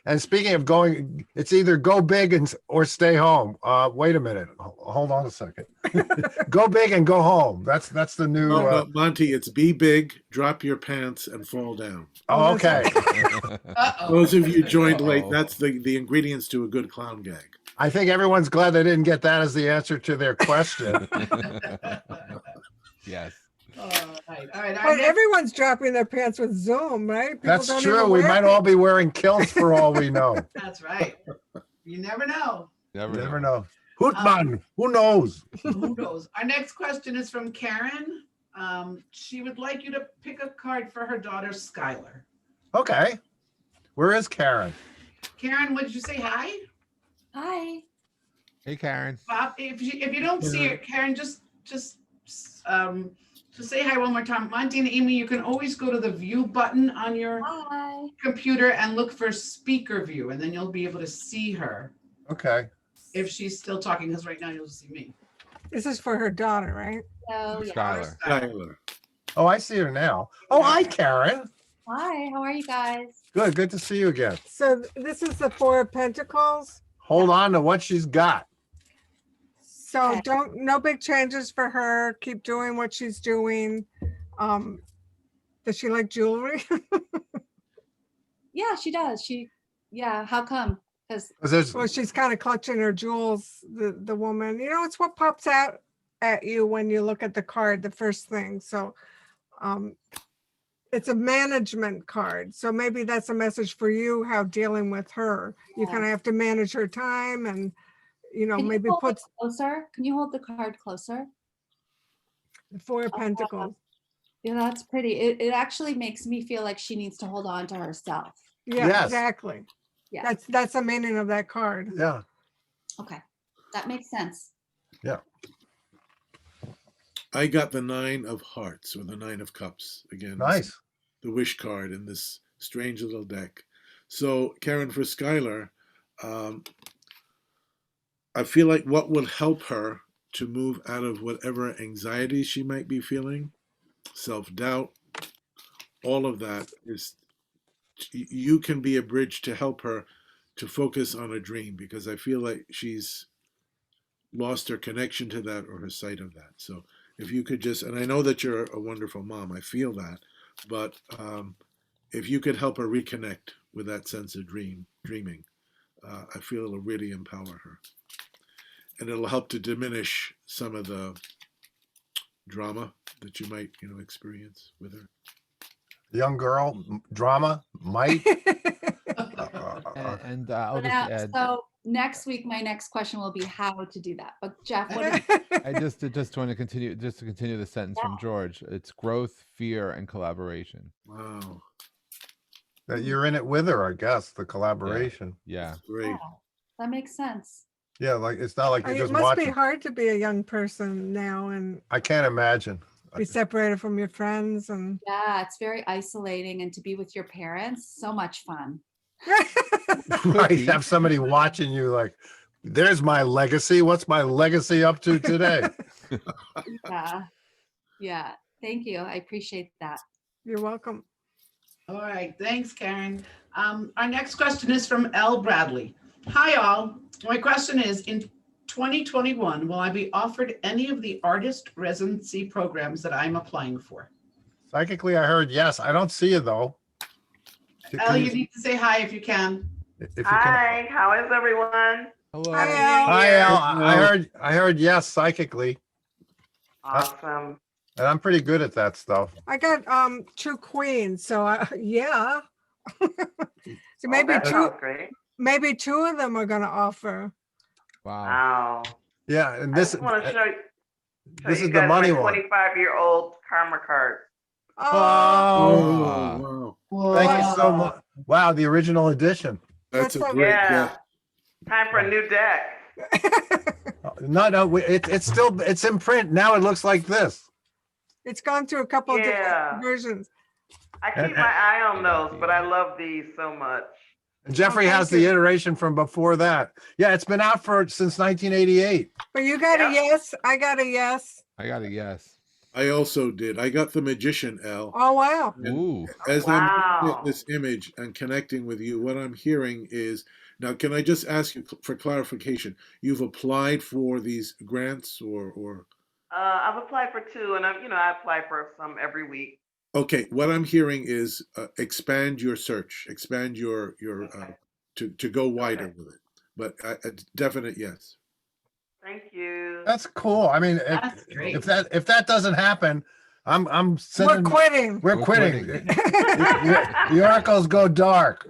And speaking of going, it's either go big or stay home. Wait a minute. Hold on a second. Go big and go home. That's the new. No, Monty, it's be big, drop your pants, and fall down. Oh, okay. Those of you joined late, that's the ingredients to a good clown gag. I think everyone's glad they didn't get that as the answer to their question. Yes. All right. But everyone's dropping their pants with Zoom, right? People That's don't true. even We wear might it. all be wearing kilts for all we know. That's right. You never know. Never know. Hootman, who knows? Who knows? Our next question is from Karen. She would like you to pick a card for her daughter, Skylar. Okay. Where is Karen? Karen, what did you say? Hi? Hi. Hey, Karen. Bob, if you don't see it, Karen, just say hi one more time. Monty and Amy, you can always go to the view button on your computer and look for speaker view, and then you'll be able to see her Okay. if she's still talking, because right now you'll see me. This is for her daughter, right? So, Skylar. Skylar. Oh, I see her now. Oh, hi, Karen. Hi, how are you guys? Good. Good to see you again. So this is the Four of Pentacles. Hold on to what she's got. So no big changes for her. Keep doing what she's doing. Does she like jewelry? Yeah, she does. Yeah, how come? Because Well, she's kind of clutching her jewels, the woman. You know, it's what pops out at you when you look at the card, the first thing. So it's a management card. So maybe that's a message for you, how dealing with her. You kind of have to manage her time and, you know, Can you maybe hold put it closer. Can you hold the card closer? the Four of Pentacles. Yeah, that's pretty. It actually makes me feel like she needs to hold on to herself. Yeah, Yes. exactly. Yeah. That's the meaning of that card. Yeah. Okay, that makes sense. Yeah. I got the 9 of Hearts or the 9 of Cups again. Nice. The wish card in this strange little deck. So, Karen, for Skylar, I feel like what will help her to move out of whatever anxiety she might be feeling, self-doubt, all of that is, you can be a bridge to help her to focus on a dream, because I feel like she's lost her connection to that or her sight of that. So if you could just, and I know that you're a wonderful mom, I feel that, but if you could help her reconnect with that sense of dreaming, I feel it'll really empower her. And it'll help to diminish some of the drama that you might, experience with her. Young girl, drama, might. And I'll just Now, add. so next week, my next question will be how to do that. But Jeff, what is I just want to continue the sentence from George. It's growth, fear, and collaboration. Wow. That you're in it with her, I guess, the collaboration. Yeah. Great. that makes sense. Yeah, like it's not like you're It just must be watching. hard to be a young person now and I can't imagine. be separated from your friends and Yeah, it's very isolating, and to be with your parents, so much fun. Right, have somebody watching you like, there's my legacy. What's my legacy up to today? Yeah. Thank you. I appreciate that. You're welcome. All right, thanks, Karen. Our next question is from L. Bradley. Hi, all. My question is, in 2021, will I be offered any of the artist residency programs that I'm applying for? Psychically, I heard yes. I don't see you though. Elle, you need to say hi if you can. If you can. Hi, how is everyone? Hello. Hi, Al. I heard yes psychically. Awesome. And I'm pretty good at that stuff. I got two queens, so yeah. So maybe that sounds great. maybe two of them are gonna offer. Wow. Yeah, and I this just want to show this you is the guys money my one. 25-year-old karma card. Oh, wow. Thank you so much. Wow, the original edition. That's a That's great Yeah. deck. Time for a new deck. No, it's in print. Now it looks like this. It's gone through a couple of Yeah. different versions. I keep my eye on those, but I love these so much. And Jeffrey thank has the you. iteration from before that. Yeah, it's been out since 1988. But you got a yes. I got a yes. I got a yes. I also did. I got the Magician, L. Oh wow. Ooh. As I'm looking Wow. at this image and connecting with you, what I'm hearing is, now can I just ask you for clarification? You've applied for these grants or I've applied for 2, and I apply for some every week. okay, what I'm hearing is expand your search, expand your to go wider Okay. with it. But a definite yes. Thank you. That's cool. I mean, That's great. if that doesn't happen, I'm We're sending. quitting. We're We're quitting. quitting. The oracles go dark.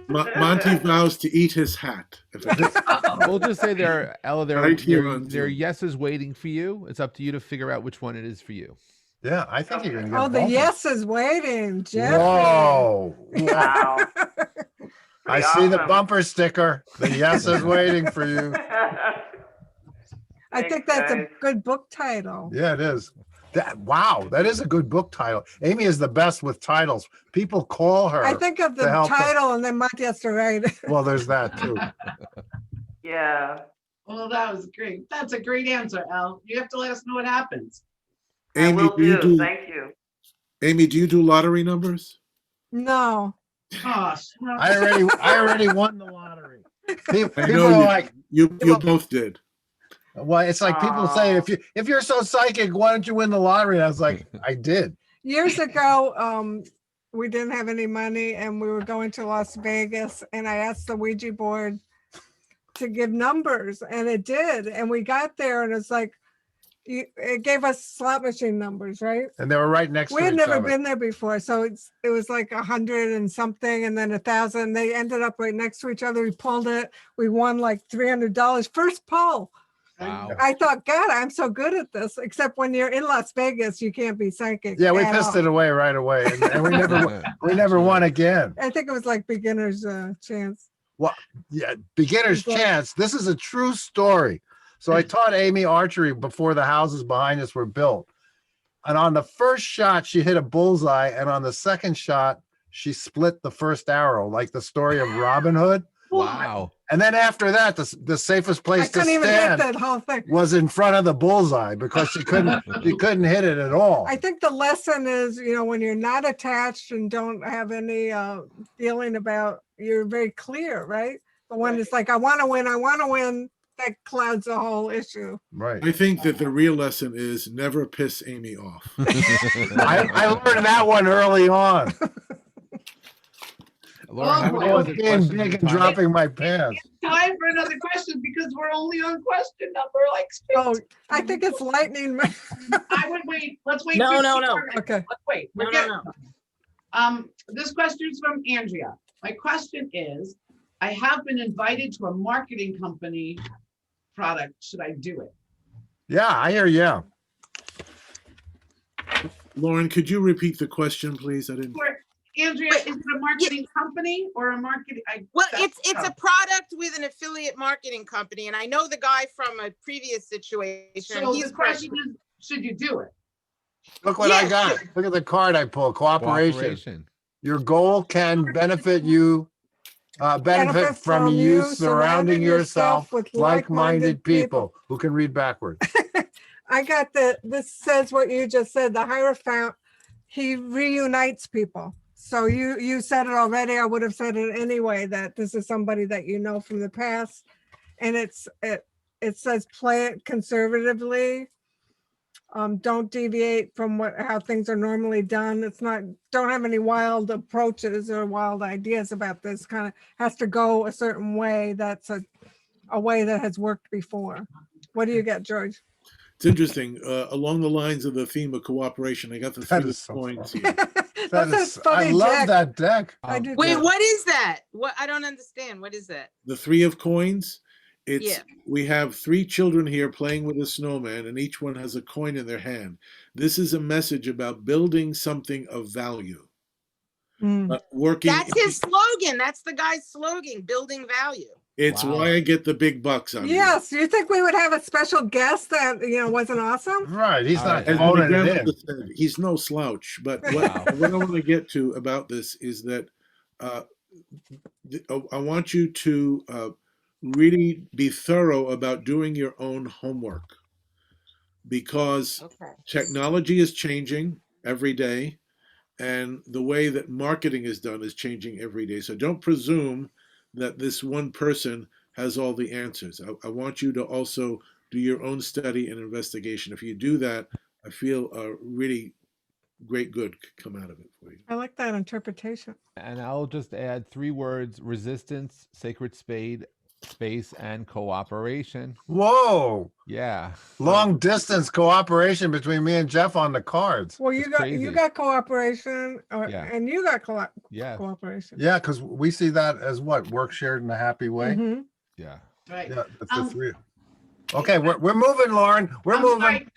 Monty vows to eat his hat. If it- We'll just say there Right here on are Zoom. yeses waiting for you. It's up to you to figure out which one it is for you. Yeah, I think you're gonna get Oh, the both of them. yes is waiting, Jeffrey. Whoa. Wow. pretty see the awesome. bumper sticker. The yes is waiting for you. I think that's a guys. good book title. Yeah, it is. Wow, that is a good book title. Amy is the best with titles. People call her. I think of to the help them. title and then Monty has to write it. Well, there's that too. Yeah. Well, that was great. That's a great answer, Al. You have to let us know what happens. I Amy, will do you do? Thank you. Amy, do you do lottery numbers? No. Gosh. I already won the lottery. People I know are you, like, you both did. well, it's like people say, if you're so psychic, why don't you win the lottery? And I was like, I did. Years ago, we didn't have any money and we were going to Las Vegas, and I asked the Ouija board to give numbers, and it did. And we got there and it's like, it gave us slot machine numbers, right? And they were right next We to had each never other. been there before. So it was like 100 and something, and then 1,000. They ended up right next to each other. We pulled it. We won like $300. First pull. Wow. I thought, God, I'm so good at this. Except when you're in Las Vegas, you can't be psychic. Yeah, we at pissed all. it away right away, and we never won again. I think it was like beginner's chance. Well, yeah, beginner's Good. chance. This is a true story. So I taught Amy archery before the houses behind us were built. And on the first shot, she hit a bullseye. And on the second shot, she split the first arrow, like the story of Robin Hood. Wow. And then after that, the safest I place to couldn't even hit stand that whole thing. was in front of the bullseye because she couldn't hit it at all. I think the lesson is, when you're not attached and don't have any feeling about, you're very clear, right? The one is like, I want to win. That clouds the whole issue. Right. I think that the real lesson is never piss Amy off. I learned that one early on. Lauren, how many I was other being questions big you and find? dropping my pants. Time for another question because we're only on question number like 6. Oh, I think it's lightning. I would wait. Let's wait. No, 15 no, no. more minutes. Okay. Let's wait. We're No, getting no. This question is from Andrea. My question is, I have been invited to a marketing company product. Should I do it? Yeah, I hear you. Lauren, could you repeat the question, please? I didn't. Andrea, is it a marketing company or a marketing? Well, it's a product with an affiliate marketing company, and I know the guy from a previous situation. So He's the question is, should you do it? Look what I got. Look at the card I pulled. Cooperation. Your goal can benefit you, benefit from you surrounding yourself with like-minded people who can read backwards. I got this says what you just said. The Hierophant, he reunites people. So you said it already. I would have said it anyway, that this is somebody that you know from the past. And it says play it conservatively. Don't deviate from how things are normally done. Don't have any wild approaches or wild ideas about this. Kind of has to go a certain way. That's a way that has worked before. What do you get, George? It's interesting. Along the lines of the theme of cooperation, I got the That three is so coins funny. here. I love that deck. Wait, what is that? What? I don't understand. What is that? The 3 of coins. Yeah. We have 3 children here playing with a snowman, and each one has a coin in their hand. This is a message about building something of value. Working. That's his slogan. That's the guy's slogan, building value. It's why I get the big bucks on Yes, you think we would have a special guest that wasn't awesome? Right, he's not And phoning the it in. grandmother said, he's no slouch. But what I want to get to about this is that I want you to really be thorough about doing your own homework, because technology is changing every day, and the way that marketing is done is changing every day. So don't presume that this one person has all the answers. I want you to also do your own study and investigation. If you do that, I feel a really great good could come out of it for you. I like that interpretation. And I'll just add 3 words: resistance, sacred spade, space, and cooperation. Whoa. Yeah. Long distance cooperation between me and Jeff on the cards. Well, you got cooperation, Yeah. and you got Yeah. cooperation. Yeah, because we see that as what? Work shared in a happy way. Mhm. Yeah. Right. Yeah, that's the 3. Okay, we're moving, Lauren. We're I'm moving. sorry,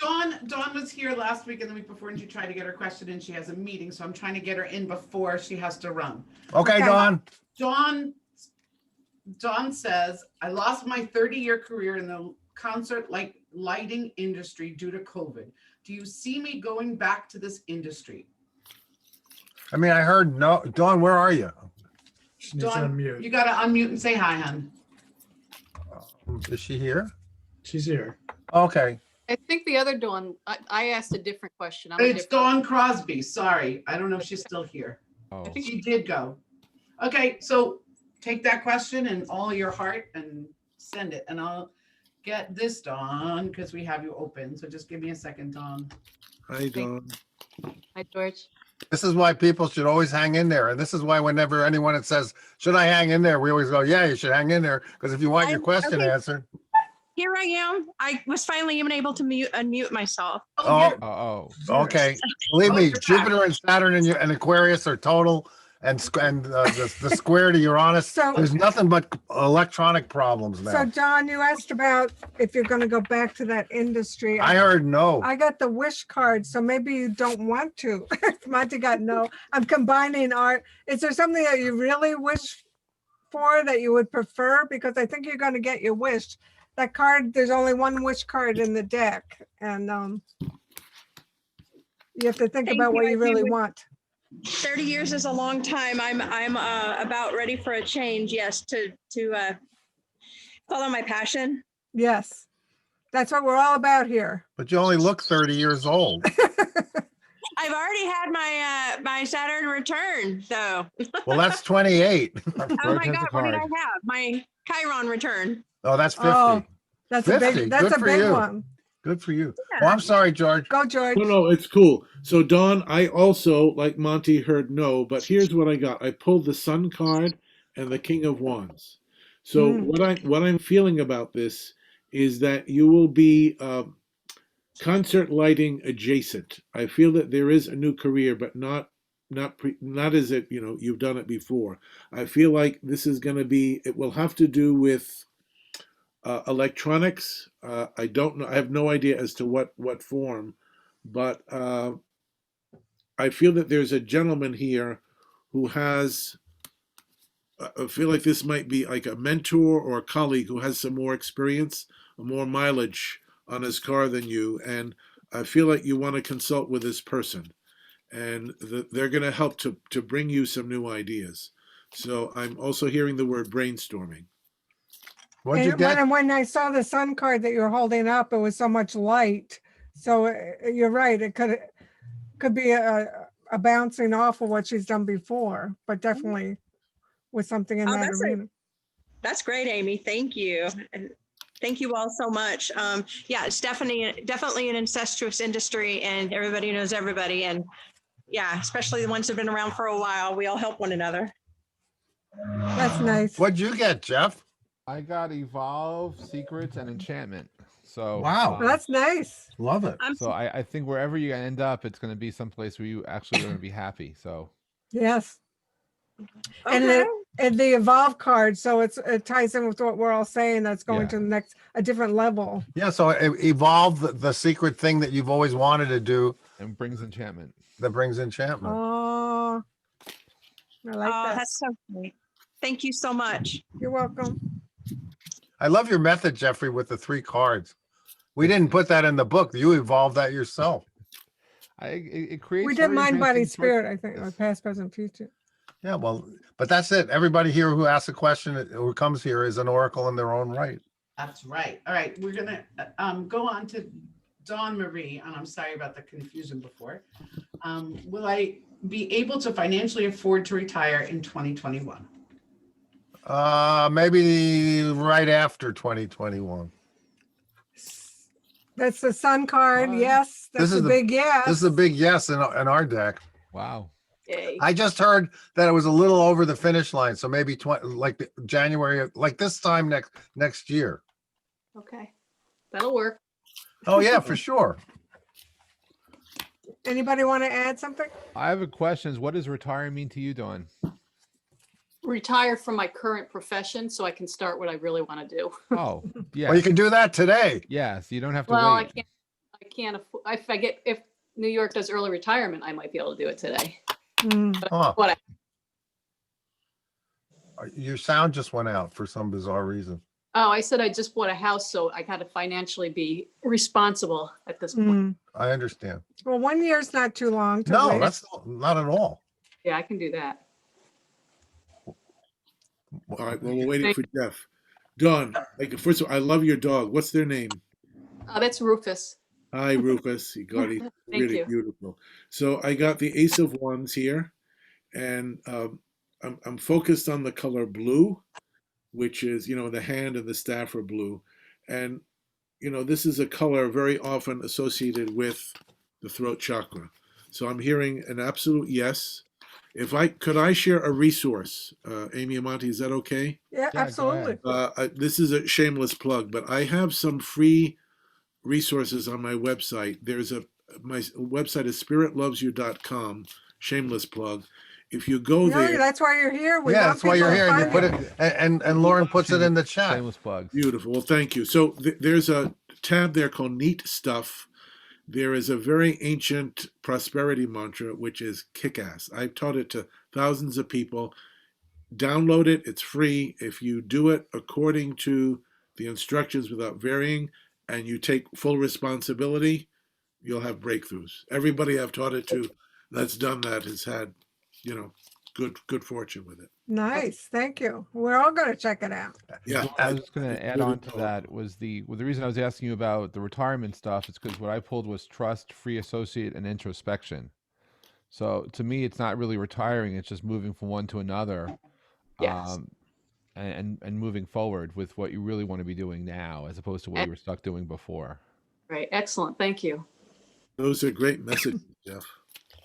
Dawn was here last week and the week before, and she tried to get her question in. She has a meeting, so I'm trying to get her in before she has to run. Okay, Dawn. Dawn's Dawn says, I lost my 30-year career in the concert lighting industry due to COVID. Do you see me going back to this industry? I mean, I heard no. Dawn, where are you? Dawn, you got to unmute and say hi, hon. Is she here? She's here. Okay. I think the other Dawn, I asked a different question. It's Dawn Crosby. Sorry. I don't know if she's still here. Oh. I think she did go. Okay, so take that question and all your heart and send it. And I'll get this, Dawn, because we have you open. So just give me a second, Dawn. Hi, Dawn. Hi, George. This is why people should always hang in there. And this is why whenever anyone that says, should I hang in there? We always go, yeah, you should hang in there. Because if you want your question okay. answered. Here I am. I was finally even able to unmute myself. Okay. Believe me, Jupiter and Saturn and Aquarius are total, and the square to Uranus. There's nothing but electronic problems now. So John, you asked about if you're going to go back to that industry. I heard no. I got the wish card, so maybe you don't want to. Monty got no. I'm combining art. Is there something that you really wish for that you would prefer? Because I think you're going to get your wish. That card, there's only one wish card in the deck, and you have to think about what you really want. 30 years is a long time. I'm about ready for a change. Yes, to follow my passion. Yes, that's what we're all about here. But you only look 30 years old. I've already had my Saturn return, though. Well, that's 28. Oh my God, what did I have? My Chiron return. Oh, that's 50. Oh, that's 50. a big. That's Good a for big you. one. Good for you. Oh, I'm sorry, George. Go, George. No, it's cool. So, Dawn, I also, like Monty, heard no, but here's what I got. I pulled the Sun card and the King of Wands. So what I'm feeling about this is that you will be concert lighting adjacent. I feel that there is a new career, but not as it, you've done it before. I feel like this is going to be, it will have to do with electronics. I don't know. I have no idea as to what form, but I feel that there's a gentleman here who has, I feel like this might be like a mentor or a colleague who has some more experience, more mileage on his car than you. And I feel like you want to consult with this person, and they're going to help to bring you some new ideas. So I'm also hearing the word brainstorming. What'd you get? And when I saw the Sun card that you're holding up, it was so much light. So you're right. It could be a bouncing off of what she's done before, but definitely with something in that arena. That's great, Amy. Thank you. And thank you all so much. Yeah, it's definitely an incestuous industry, and everybody knows everybody. And yeah, especially the ones that have been around for a while. We all help one another. That's nice. What'd you get, Jeff? I got Evolve, Secrets, and Enchantment. So wow, that's nice. Love it. So I think wherever you end up, it's going to be someplace where you actually are going to be happy. So yes. Okay. And the Evolve card, so it ties in with what we're all saying. That's going to a different level. Yeah, so evolve the secret thing that you've always wanted to do. And brings enchantment. That brings enchantment. Oh, I like that. That's so great. Thank you so much. You're welcome. I love your method, Jeffrey, with the 3 cards. We didn't put that in the book. You evolved that yourself. It creates. We did mind, body, spirit, I think, or past, present, future. Yeah, well, but that's it. Everybody here who asks a question, who comes here, is an oracle in their own right. That's right. All right, we're gonna go on to Dawn Marie, and I'm sorry about the confusion before. Will I be able to financially afford to retire in 2021? Maybe right after 2021. That's the Sun card. Yes, that's a big yes. This is a big yes in our deck. Wow. Yay. I just heard that it was a little over the finish line, so maybe like January, like this time next year. Okay, that'll work. Oh yeah, for sure. Anybody want to add something? I have a question. What does retire mean to you, Dawn? Retire from my current profession so I can start what I really want to do. Oh, yeah. Well, you can do that today. Yeah, so you don't have to Well, wait. I can't afford, if New York does early retirement, I might be able to do it today. Mm. But what Your sound just went out for some bizarre reason. Oh, I said I just bought a house, so I got to financially be responsible at this point. Mm. I understand. Well, 1 year's not too long to No, wait. that's not at all. Yeah, I can do that. All right. Well, we're waiting for Jeff. Dawn, first of all, I love your dog. What's their name? That's Rufus. Hi, Rufus. He's Thank really you. beautiful. So I got the Ace of Wands here, and I'm focused on the color blue, which is, the hand and the staff are blue. And, this is a color very often associated with the throat chakra. So I'm hearing an absolute yes. Could I share a resource, Amy Amati, is that okay? Yeah, absolutely. This is a shameless plug, but I have some free resources on my website. My website is spiritlovesyou.com, shameless plug. If you go Really? there, That's why you're here. We Yeah, want that's why you're people to here. And you find put it, and Lauren puts it in the chat. Shameless plugs. beautiful. Well, thank you. So there's a tab there called Neat Stuff. There is a very ancient prosperity mantra, which is kick-ass. I've taught it to thousands of people. Download it. It's free. If you do it according to the instructions without varying, and you take full responsibility, you'll have breakthroughs. Everybody I've taught it to that's done that has had, good fortune with it. Nice. Thank you. We're all going to check it out. Yeah. I was going to add on to that was the reason I was asking you about the retirement stuff is because what I pulled was trust, free associate, and introspection. So to me, it's not really retiring; it's just moving from one to another, Yes. and moving forward with what you really want to be doing now, as opposed to what you were stuck doing before. Right. Excellent. Thank you. Those are great messages, Jeff.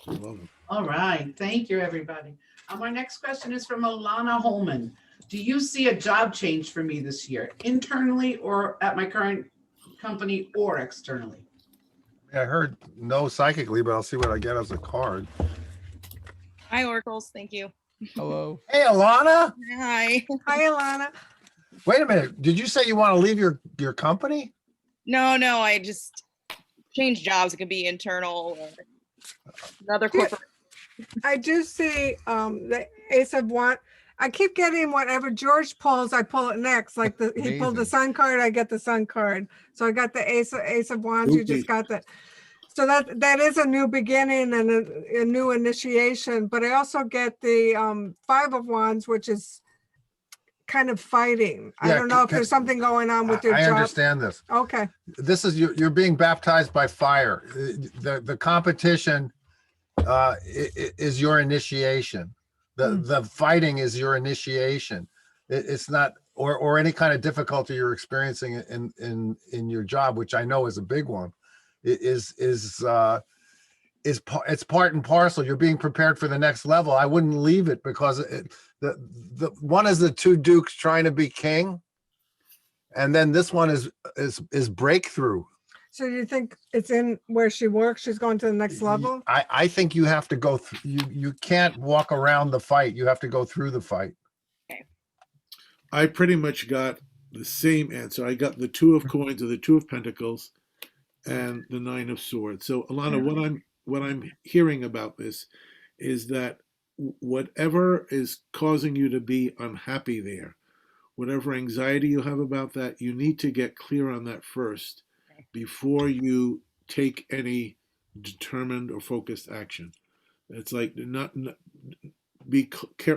I love them. All right, thank you, everybody. Our next question is from Alana Holman. Do you see a job change for me this year, internally or at my current company or externally? I heard no psychically, but I'll see what I get as a card. Hi, Oracles. Thank you. Hello. Hey, Alana. Hi. Hi, Alana. Wait a minute. Did you say you want to leave your company? No, I just change jobs. It could be internal or another corporate. I do see the Ace of Wands. I keep getting whatever George pulls, I pull it next. Like he pulled the Sun card, I get the Sun card. So I got the Ace of Wands. You just got that. So that is a new beginning and a new initiation. But I also get the Five of Wands, which is kind of fighting. I don't know if there's something going on with your job. I understand this. Okay. This is you're being baptized by fire. The competition is your initiation. The fighting is your initiation. It's not or any kind of difficulty you're experiencing in your job, which I know is a big one. It's part and parcel. You're being prepared for the next level. I wouldn't leave it because the one is the two dukes trying to be king, and then this one is breakthrough. So you think it's in where she works? She's going to the next level? I think you have to go you can't walk around the fight. You have to go through the fight. I pretty much got the same answer. I got the Two of Coins or the Two of Pentacles and the Nine of Swords. So Alana, what I'm hearing about this is that whatever is causing you to be unhappy there, whatever anxiety you have about that, you need to get clear on that first before you take any determined or focused action. It's like not be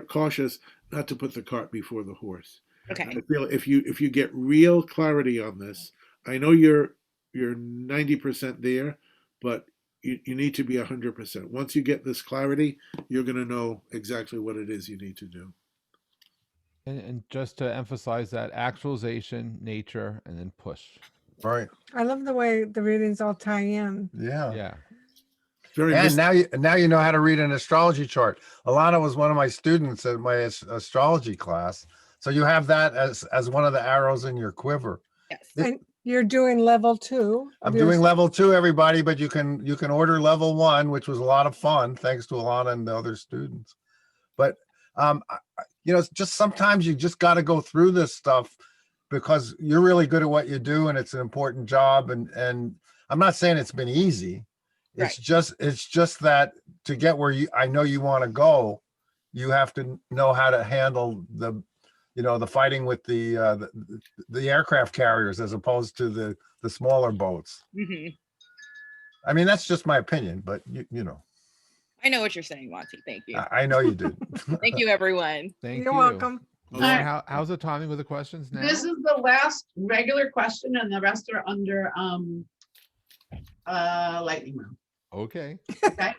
cautious not to put the cart before the horse. Okay. I feel if you get real clarity on this, I know you're 90% there, but you need to be 100%. Once you get this clarity, you're going to know exactly what it is you need to do. And just to emphasize that, actualization, nature, and then push. Right. I love the way the readings all tie in. Yeah. Yeah. And now you know how to read an astrology chart. Alana was one of my students at my astrology class. So you have that as one of the arrows in your quiver. Yes. And you're doing level 2. I'm doing level 2, everybody, but you can order level 1, which was a lot of fun, thanks to Alana and the other students. But just sometimes you just got to go through this stuff because you're really good at what you do and it's an important job. And I'm not saying it's been easy. It's just that to get where I know you want to go, you have to know how to handle the, the fighting with the aircraft carriers as opposed to the smaller boats. Mhm. I mean, that's just my opinion, but I know what you're saying, Monty. Thank you. I know you did. Thank you, everyone. Thank You're you. welcome. Lauren, Alright. how's the timing with the questions now? This is the last regular question and the rest are under lightning round. Okay. Okay.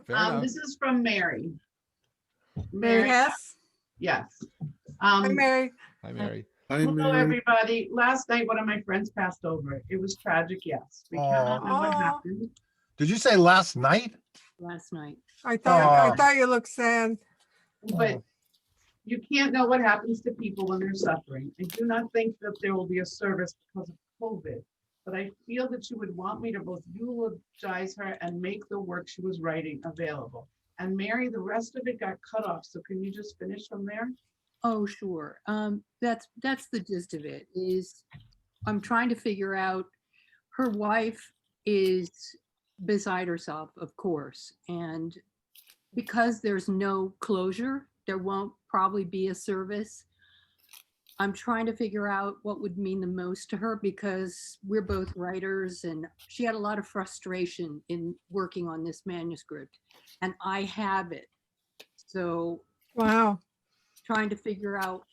Fair enough. This is from Mary. Mary Hess. Yes. Hi, Mary. Hi, Mary. Hi, Hello, Mary. everybody. Last night, one of my friends passed over. It was tragic, yes. We cannot know what Aw. happened. Did you say last night? Last night. I thought Oh. you looked sad. But you can't know what happens to people when they're suffering. I do not think that there will be a service because of COVID, but I feel that you would want me to both eulogize her and make the work she was writing available. And Mary, the rest of it got cut off, so can you just finish from there? Oh, sure. That's the gist of it, is I'm trying to figure out, her wife is beside herself, of course. And because there's no closure, there won't probably be a service. I'm trying to figure out what would mean the most to her, because we're both writers and she had a lot of frustration in working on this manuscript, and I have it. So Wow. trying to figure out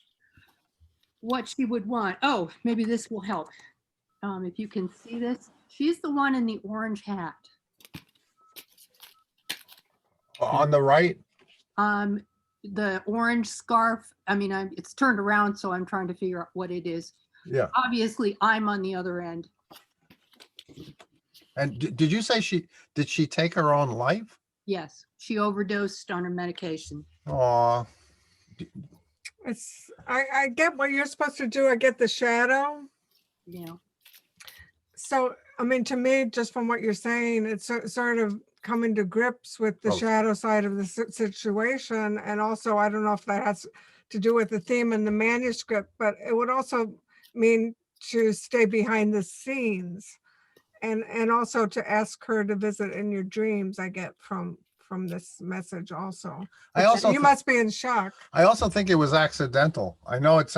what she would want. Oh, maybe this will help. If you can see this, she's the one in the orange hat. On the right? The orange scarf, I mean, it's turned around, so I'm trying to figure out what it is. Yeah. Obviously, I'm on the other end. And did you say did she take her own life? Yes, she overdosed on her medication. Oh, I get what you're supposed to do. I get the shadow. Yeah. So, I mean, to me, just from what you're saying, it's sort of coming to grips with the Oh. shadow side of the situation. And also, I don't know if that has to do with the theme in the manuscript, but it would also mean to stay behind the scenes and also to ask her to visit in your dreams, I get from this message also. I also You must be in shock. I also think it was accidental. I know it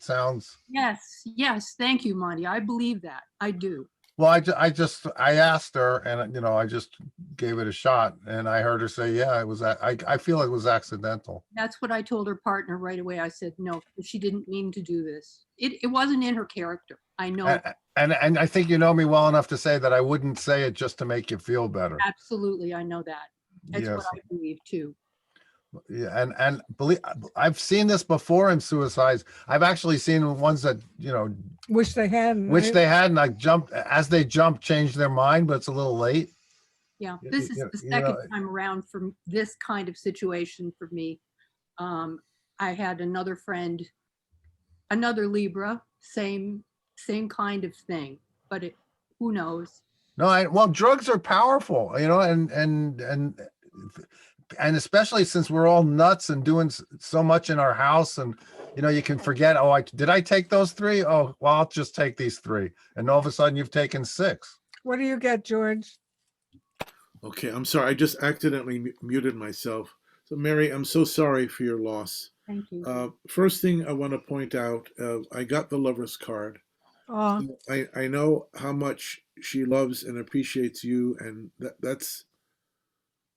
sounds. Yes, thank you, Monty. I believe that. I do. Well, I asked her, and I just gave it a shot, and I heard her say, "Yeah, it was." I feel it was accidental. That's what I told her partner right away. I said, no, she didn't mean to do this. It wasn't in her character. I know. And I think you know me well enough to say that I wouldn't say it just to make you feel better. Absolutely, I know that. That's Yes. what I believe too. Yeah, and believe I've seen this before in suicides. I've actually seen ones that Wish they hadn't. which right? they had, and like as they jumped, changed their mind, but it's a little late. Yeah, Y- this is y- the you second know- time around for this kind of situation for me. I had another friend, another Libra, same kind of thing, but who knows? No, well, drugs are powerful, and especially since we're all nuts and doing so much in our house, and you can forget. Oh, did I take those 3? Oh, well, I'll just take these 3, and all of a sudden you've taken 6. What do you get, George? Okay, I'm sorry. I just accidentally muted myself. So, Mary, I'm so sorry for your loss. Thank you. First thing I want to point out, I got the lover's card. Oh, I know how much she loves and appreciates you, and that's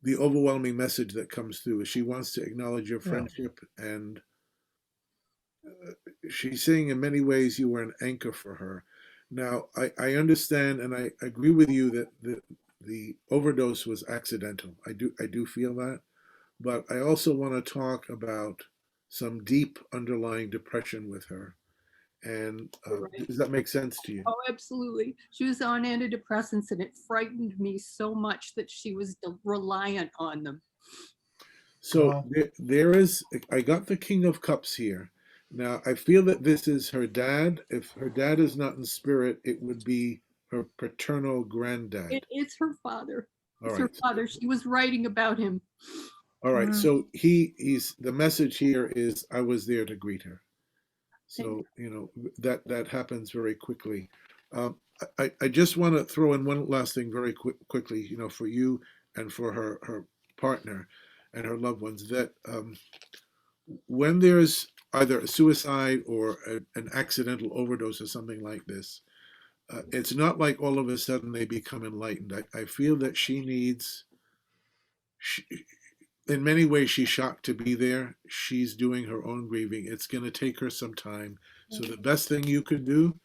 the overwhelming message that comes through. Is she wants to acknowledge your Yeah. friendship, and she's saying in many ways you were an anchor for her. Now, I understand and I agree with you that the overdose was accidental. I do feel that, but I also want to talk about some deep underlying depression with her. And Right. does that make sense to you? Oh, absolutely. She was on antidepressants, and it frightened me so much that she was reliant on them. So Wow. there is, I got the King of Cups here. Now, I feel that this is her dad. If her dad is not in spirit, it would be her paternal granddad. It's her father. All It's her right. father. She was writing about him. All right. Wow. So he's the message here is I was there to greet her. So, that happens very quickly. I just want to throw in one last thing very quickly, for you and for her partner. and her loved ones that when there's either a suicide or an accidental overdose or something like this, it's not like all of a sudden they become enlightened. I feel that she needs, in many ways, she's shocked to be there. She's doing her own grieving. It's going to take her some time. So the best thing you can do,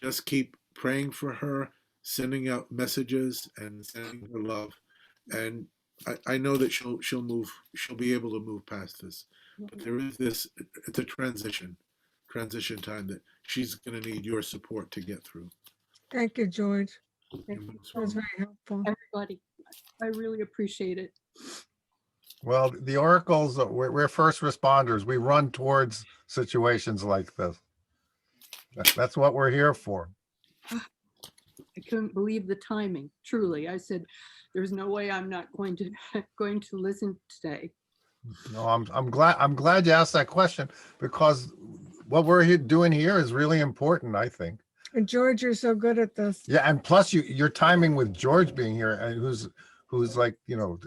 just keep praying for her, sending out messages and sending her love. And I know that she'll be able to move past this. But there is this, it's a transition time that she's going to need your support to get through. Thank you, George. Thank you That was very helpful. everybody. I really appreciate it. Well, the oracles, we're first responders. We run towards situations like this. That's what we're here for. I couldn't believe the timing. Truly, I said, "There's no way I'm not going to listen today." No, I'm glad you asked that question, because what we're doing here is really important, I think. And George, you're so good at this. Yeah, and plus your timing with George being here, and who's like, a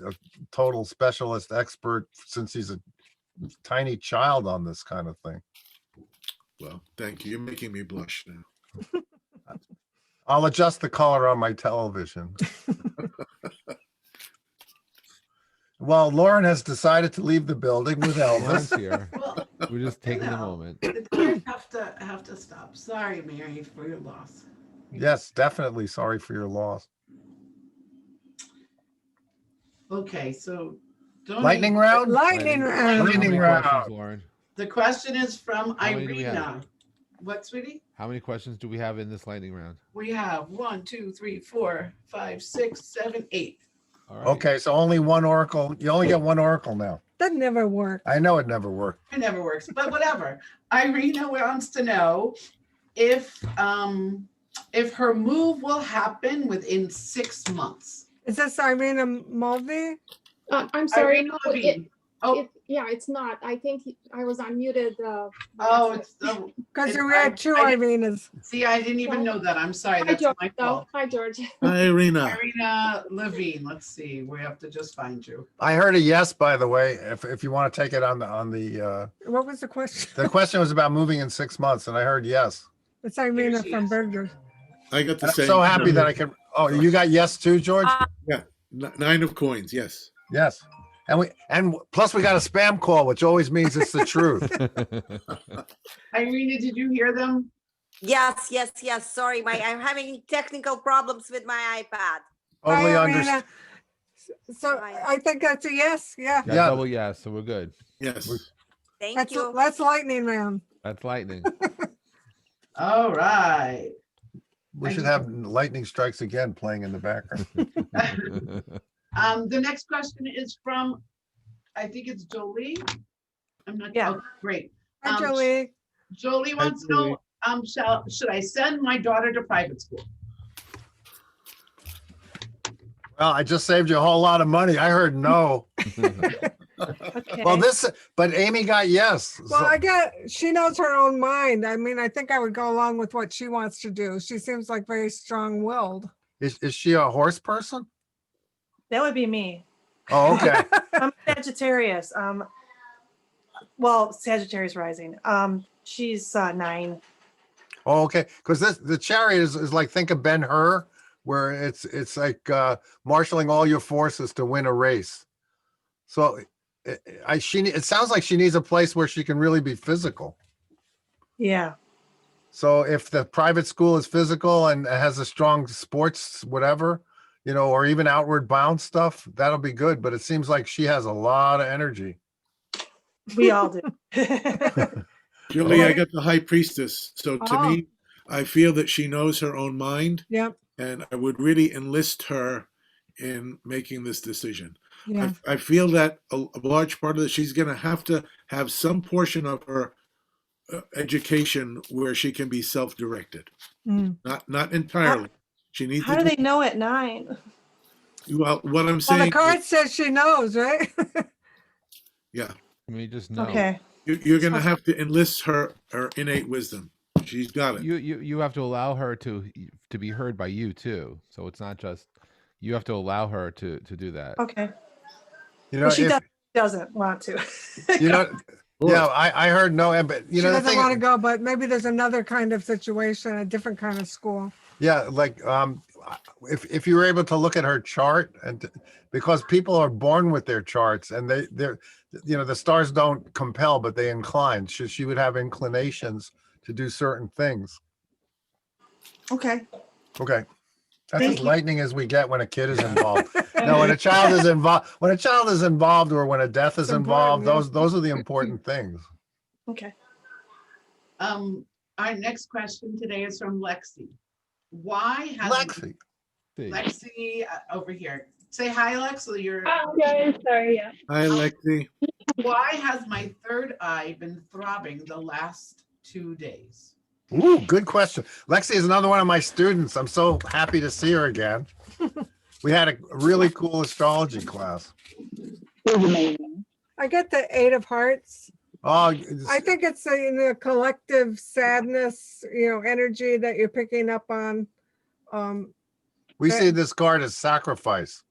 total specialist expert since he's a tiny child on this kind of thing. Well, thank you. You're making me blush now. I'll adjust the color on my television. Well, Lauren has decided to leave the building with Lauren's Elvis. here. We're just taking a moment. The tears have to stop. Sorry, Mary, for your loss. Yes, definitely sorry for your loss. Okay, so Lightning round? Lightning round. Lightning Questions, round. Lauren. The question is from How many do we have? Irina. What, sweetie? How many questions do we have in this lightning round? We have 1, 2, 3, 4, 5, 6, 7, 8. All right. Okay, so only one oracle. You only get one oracle now. That never worked. I know it never worked. It never works, but whatever. Irina wants to know if her move will happen within 6 months. Is this Irina Mulvey? I'm sorry. Irina No, Levine. yeah, it's not. I think I was unmuted. It's because we had two Irinas. See, I didn't even know that. I'm sorry. Hi, That's George. my fault. Hi, George. Hi, Irina. Irina Levine. Let's see. We have to just find you. I heard a yes, by the way, if you want to take it on the What was the question? the question was about moving in 6 months, and I heard yes. It's Irina from Berger. I got the I'm same. so happy that I can. Oh, you got yes too, George? Yeah, 9 of coins. Yes. Yes. And plus we got a spam call, which always means it's the truth. Irina, did you hear them? Yes. Sorry, I'm having technical problems with my iPad. Totally Hi, understand. Irina. So I think that's a yes. Yeah. Yeah, double yes, so we're good. Yes. Thank you. That's lightning round. That's lightning. All right. We should have lightning strikes again playing in the background. The next question is from, I think it's Jolie. I'm not. Yeah. Oh, great. Hi, Jolie. Jolie wants to know, should I send my daughter to private school? Well, I just saved you a whole lot of money. I heard no. Okay. Well, but Amy got yes. Well, she knows her own mind. I mean, I think I would go along with what she wants to do. She seems like very strong-willed. Is she a horse person? That would be me. Oh, okay. I'm Sagittarius. Sagittarius rising. She's 9. Oh, okay. Because the chariot is like, think of Ben-Hur, where it's like marshaling all your forces to win a race. So it sounds like she needs a place where she can really be physical. Yeah. So if the private school is physical and has a strong sports, whatever, or even outward bound stuff, that'll be good. But it seems like she has a lot of energy. We all do. Julie, I got the high priestess. So to me, I feel that she knows her own mind. Yep. And I would really enlist her in making this decision. Yeah. I feel that a large part of it, she's going to have some portion of her education where she can be self-directed. Mm. Not entirely. She needs. How do they know at 9? Well, what I'm Well, saying. the card says she knows, right? Yeah. We just know. Okay. You're going to have to enlist her innate wisdom. She's got it. You have to allow her to be heard by you too. So it's not just you have to allow her to do that. Okay. Well, doesn't want to. You know, yeah, I heard no, but you She know, the doesn't thing, want to go, but maybe there's another kind of situation, a different kind of school. yeah, like, if you were able to look at her chart because people are born with their charts and they're, you know, the stars don't compel, but they incline. She would have inclinations to do certain things. Okay. Okay. That's Thank as you. lightning as we get when a kid is involved. No, when a child is involved, or when a death is It's involved, important, those are the important things. Okay. Our next question today is from Lexi. Why has Lexi. Lexi over here? Say hi, Lexi. You're. Oh, guys, sorry, yeah. Hi, Lexi. Why has my third eye been throbbing the last 2 days? Ooh, good question. Lexi is another one of my students. I'm so happy to see her again. We had a really cool astrology class. It was amazing. I get the 8 of Hearts. Oh, I think it's a collective sadness, energy that you're picking up on. we see this card as sacrifice.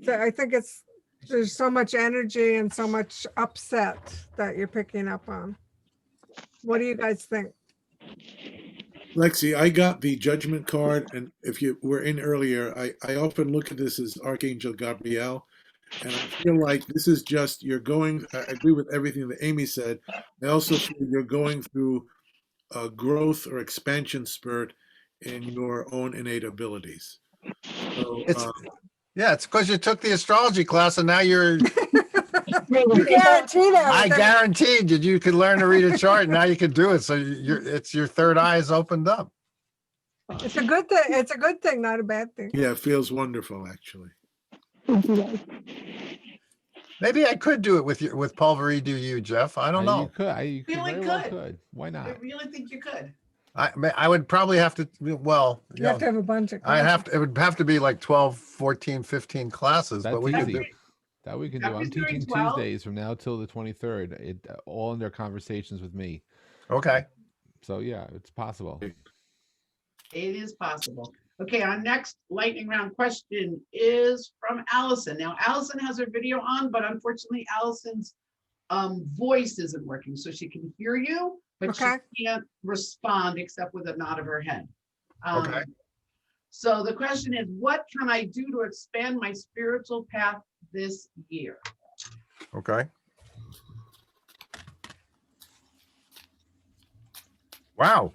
So I think there's so much energy and so much upset that you're picking up on. What do you guys think? Lexi, I got the judgment card, and if you were in earlier, I often look at this as Archangel Gabriel, and I feel like this is just, I agree with everything that Amy said. I also feel you're going through a growth or expansion spurt in your own innate abilities. So, It's because you took the astrology class and now you're. You guarantee that. I guaranteed you could learn to read a chart. And now you can do it. So it's your third eye is opened up. It's a good thing. It's a good thing, not a bad thing. yeah, it feels wonderful, actually. Maybe I could do it with Pulvery Do You, Jeff. I don't know. You could. You Really very well could. could. Why I not? really think you could. I would probably have to, well, You have to have a bunch of. it would have to be like 12, 14, 15 classes, That's but we could easy. do. That we can do. I'm After doing teaching 12? Tuesdays from now till the 23rd. All in their conversations with me. Okay. So yeah, it's possible. It is possible. Okay, our next lightning round question is from Allison. Now, Allison has her video on, but unfortunately, Allison's voice isn't working, so she can hear you, but she can't respond except with a nod of her head. Okay. So the question is, what can I do to expand my spiritual path this year? Okay. Wow.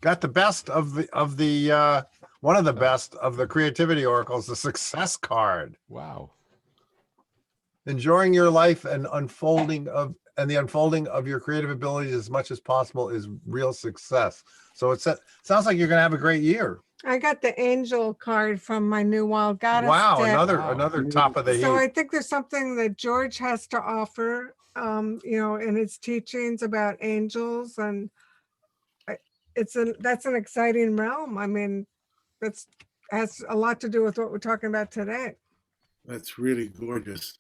Got the best of the one of the best of the creativity oracles, the success card. Wow. Enjoying your life and the unfolding of your creative abilities as much as possible is real success. So sounds like you're going to have a great year. I got the angel card from my new wild goddess. Wow, deck. another top of the heap. So I think there's something that George has to offer, in his teachings about angels, and that's an exciting realm. I mean, has a lot to do with what we're talking about today. That's really gorgeous.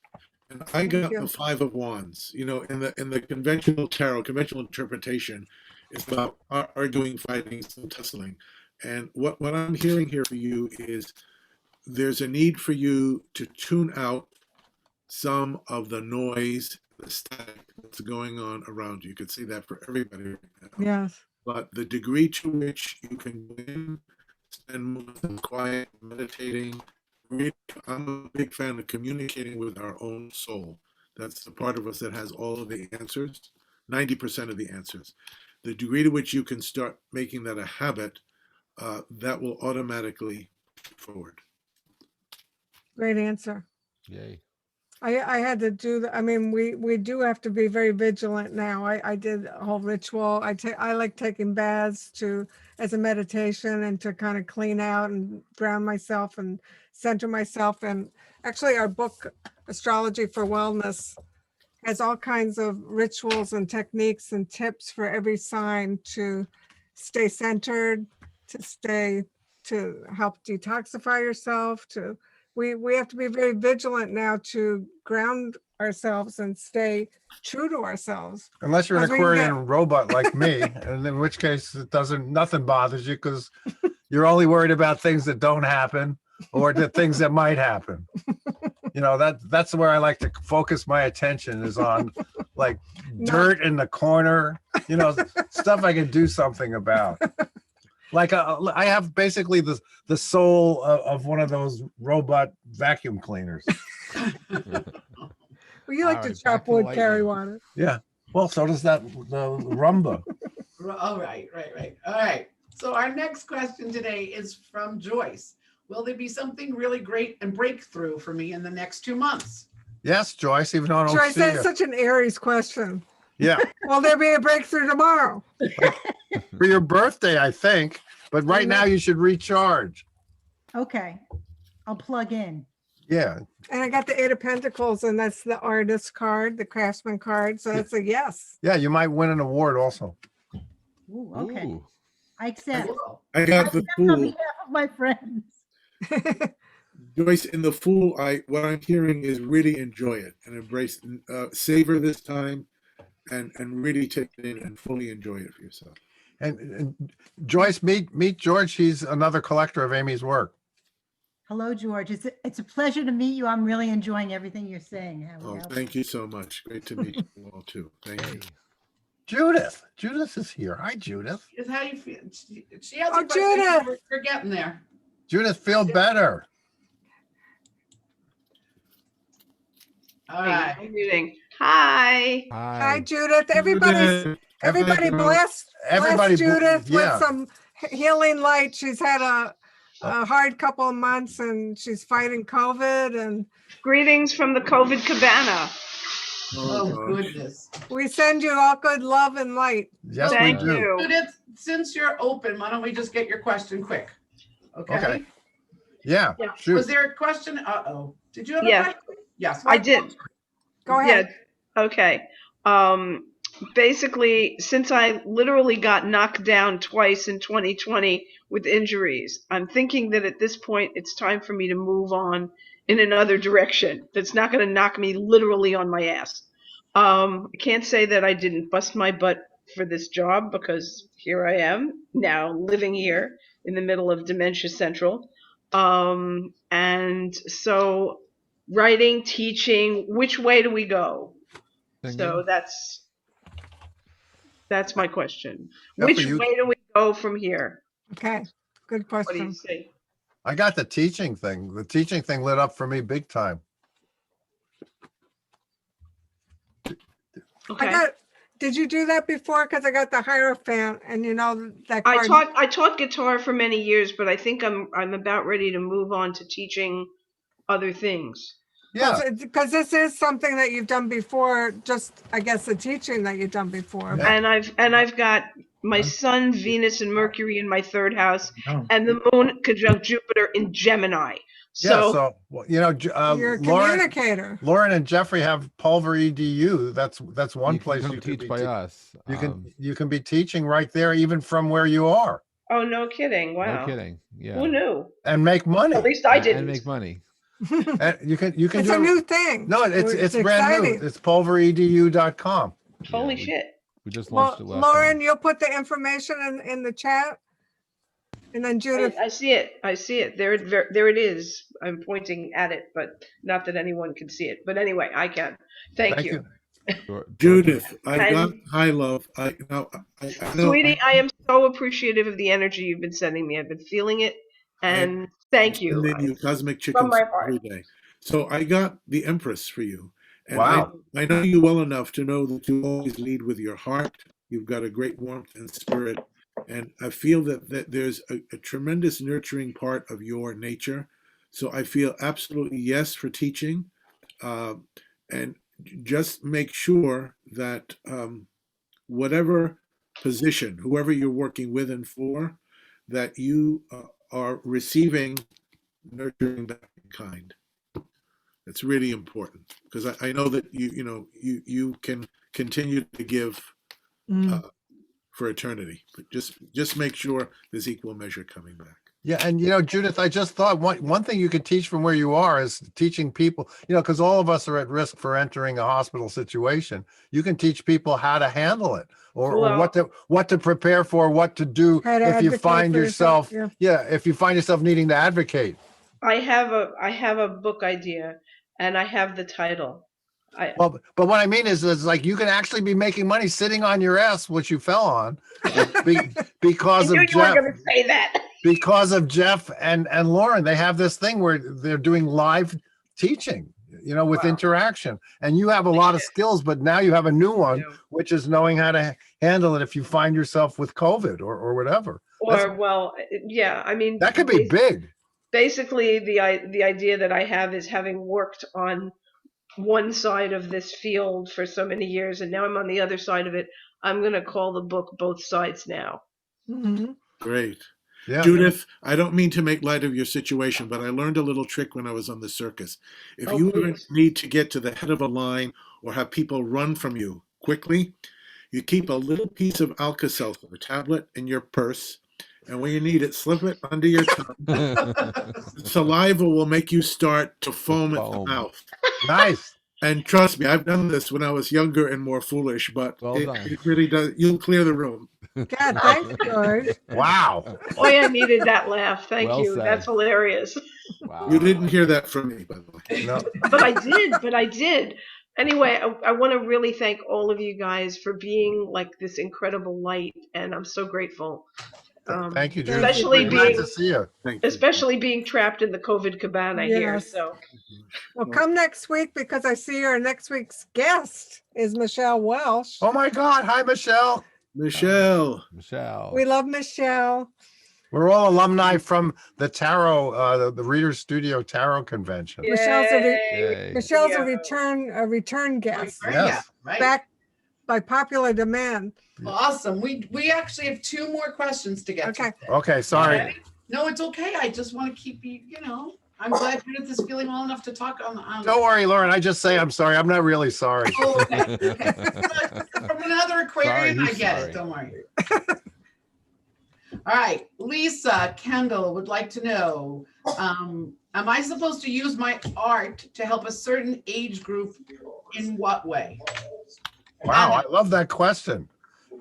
And I got the 5 of Wands. In the conventional tarot, conventional interpretation, it's about arguing, fighting, some tussling. And what I'm hearing here for you is there's a need for you to tune out some of the noise, the static that's going on around you. You could see that for everybody right now. Yes. But the degree to which you can go in, spend moments quiet, meditating. I'm a big fan of communicating with our own soul. That's the part of us that has all of the answers, 90% of the answers. The degree to which you can start making that a habit, that will automatically push you forward. Great answer. Yay. I had to do that. I mean, we do have to be very vigilant now. I did a whole ritual. I like taking baths as a meditation and to kind of clean out and ground myself and center myself. And actually our book, Astrology for Wellness, has all kinds of rituals and techniques and tips for every sign to stay centered, to help detoxify yourself, we have to be very vigilant now to ground ourselves and stay true to ourselves. Unless you're an Because we can Aquarian robot like me, and in which case nothing bothers you because you're only worried about things that don't happen or the things that might happen. You know, that's where I like to focus my attention is on like dirt in the corner, you know, stuff I can do something about. Like I have basically the soul of one of those robot vacuum cleaners. Well, you like All to right, chop back to wood, lightning. carry water. Yeah. Well, so does the rumba. All right. All right. So our next question today is from Joyce. Will there be something really great and breakthrough for me in the next 2 months? Yes, Joyce, even though I don't Joyce, see that's you. such an Aries question. Yeah. Will there be a breakthrough tomorrow? For your birthday, I think. But right now you should recharge. Okay, I'll plug in. Yeah. And I got the 8 of Pentacles, and that's the artist card, the craftsman card. So that's a yes. Yeah, you might win an award also. Ooh, okay. Ooh. I accept. I got the On Fool. behalf of my friends. Joyce, in the Fool, what I'm hearing is really enjoy it and embrace, savor this time, and really take it in and fully enjoy it for yourself. And Joyce, meet George. He's another collector of Amy's work. Hello, George. It's a pleasure to meet you. I'm really enjoying everything you're saying. Oh, thank you so much. Great to meet you all too. Thank you. Judith. Judith is here. Hi, Judith. Is how you feel. She has Oh, a question. Judith. We're getting there. Judith, feel better. All right. I'm muting. Hi. Hi, Judith. Everybody bless Judith with some healing light. She's had a hard couple of months and she's fighting COVID. And greetings from the COVID cabana. Oh, goodness. We send you all good love and light. Yes, Thank we do. you. Judith, since you're open, why don't we just get your question quick? Okay. Yeah. Yeah. Shoot. Was there a question? Uh-oh. Did you have a Yes. question? Yes. I did. Go ahead. Yeah. Okay. Basically, since I literally got knocked down twice in 2020 with injuries, I'm thinking that at this point it's time for me to move on in another direction that's not going to knock me literally on my ass. I can't say that I didn't bust my butt for this job because here I am now living here in the middle of Dementia Central. And so writing, teaching, which way do we go? So that's my question. Yeah, Which for you. way do we go from here? Okay. Good What do you question. see? I got the teaching thing. The teaching thing lit up for me big time. Okay. Did you do that before? Because I got the Hierophant and you know that card. I taught guitar for many years, but I think I'm about ready to move on to teaching other things. Yeah. Because this is something that you've done before, just I guess the teaching that you've done before. And I've got my sun, Venus, and Mercury in my third house, and the moon conjunct Jupiter in Gemini. So, well, you know, You're a Lauren, communicator. Lauren and Jeffrey have Pulver EDU. That's one You can place come you can teach be by us. You can be teaching right there, even from where you are, oh, no kidding! Wow, No kidding. Yeah. Who knew? and make money. At least I didn't. And make money. And you can It's do a new thing. No, it's brand exciting. new. It's pulveredu.com. Holy shit! We just Well, launched it last Lauren, you'll put the information in the chat. And then Judith. I see it. I see it. There it is. I'm pointing at it, but not that anyone can see it. But anyway, I can. Thank you. Judith, I And- got high love. I know, Sweetie, I am so appreciative of the energy you've been sending me. I've been feeling it, and thank you. sending you cosmic From chickens my heart. every day. So I got the Empress for you. And Wow. I know you well enough to know that you always lead with your heart. You've got a great warmth and spirit. And I feel that there's a tremendous nurturing part of your nature. So I feel absolutely yes for teaching. And just make sure that whatever position, whoever you're working with and for, that you are receiving nurturing back in kind. It's really important because I know that you can continue to give for eternity, but just make sure there's equal measure coming back. Yeah, and you know, Judith, I just thought one thing you could teach from where you are is teaching people, you know, because all of us are at risk for entering a hospital situation. You can teach people how to handle it or what to prepare for, what to do How to if you advocate find for yourself, yourself, if you find yourself needing to advocate. I have a book idea, and I have the title. Well, but what I mean is like you can actually be making money sitting on your ass, which you fell on, because I knew of you were Jeff. going to say that. Because of Jeff and Lauren, they have this thing where they're doing live teaching, with interaction. And you have a lot of skills, but now you have a new one, which is knowing how to handle it if you find yourself with COVID or whatever. Yeah, I mean, That could be big. Basically, the idea that I have is, having worked on one side of this field for so many years, and now I'm on the other side of it, I'm going to call the book Both Sides Now. Mm-hmm. Great. Yeah. Judith, I don't mean to make light of your situation, but I learned a little trick when I was on the circus. If you ever need to get to the head of a line or have people run from you quickly, you keep a little piece of Alka-Seltzer, a tablet, in your purse, and when you need it, slip it under your tongue. Saliva will make you start to foam at the mouth. Nice. And trust me, I've done this when I was younger and more foolish, but it really does. You'll clear the room. God, thanks, George. Wow. Boy, I needed that laugh. Thank Well you. said. That's hilarious. You didn't hear that from me, by the way. No. But I did. Anyway, I want to really thank all of you guys for being like this incredible light, and I'm so grateful. Thank you, Judith. Especially We're glad being, to see you. especially being trapped in the COVID cabana here. Yes. So Well, come next week because I see our next week's guest is Michelle Welsh. Oh my God. Hi, Michelle. Michelle. We love Michelle. We're all alumni from the tarot, the Reader's Studio Tarot Convention. Michelle's a return guest. Yes. Right. Back by popular demand. Awesome. We actually have 2 more questions to get to. Okay, sorry. Okay. No, it's okay. I just want to keep you, I'm glad Judith is feeling well enough to talk on. Don't worry, Lauren. I just say I'm sorry. I'm not really sorry. Oh, okay. From another Aquarian, Sorry, I get sorry. it. Don't worry. All right. Lisa Kendall would like to know, am I supposed to use my art to help a certain age group? In what way? Wow, I love that question.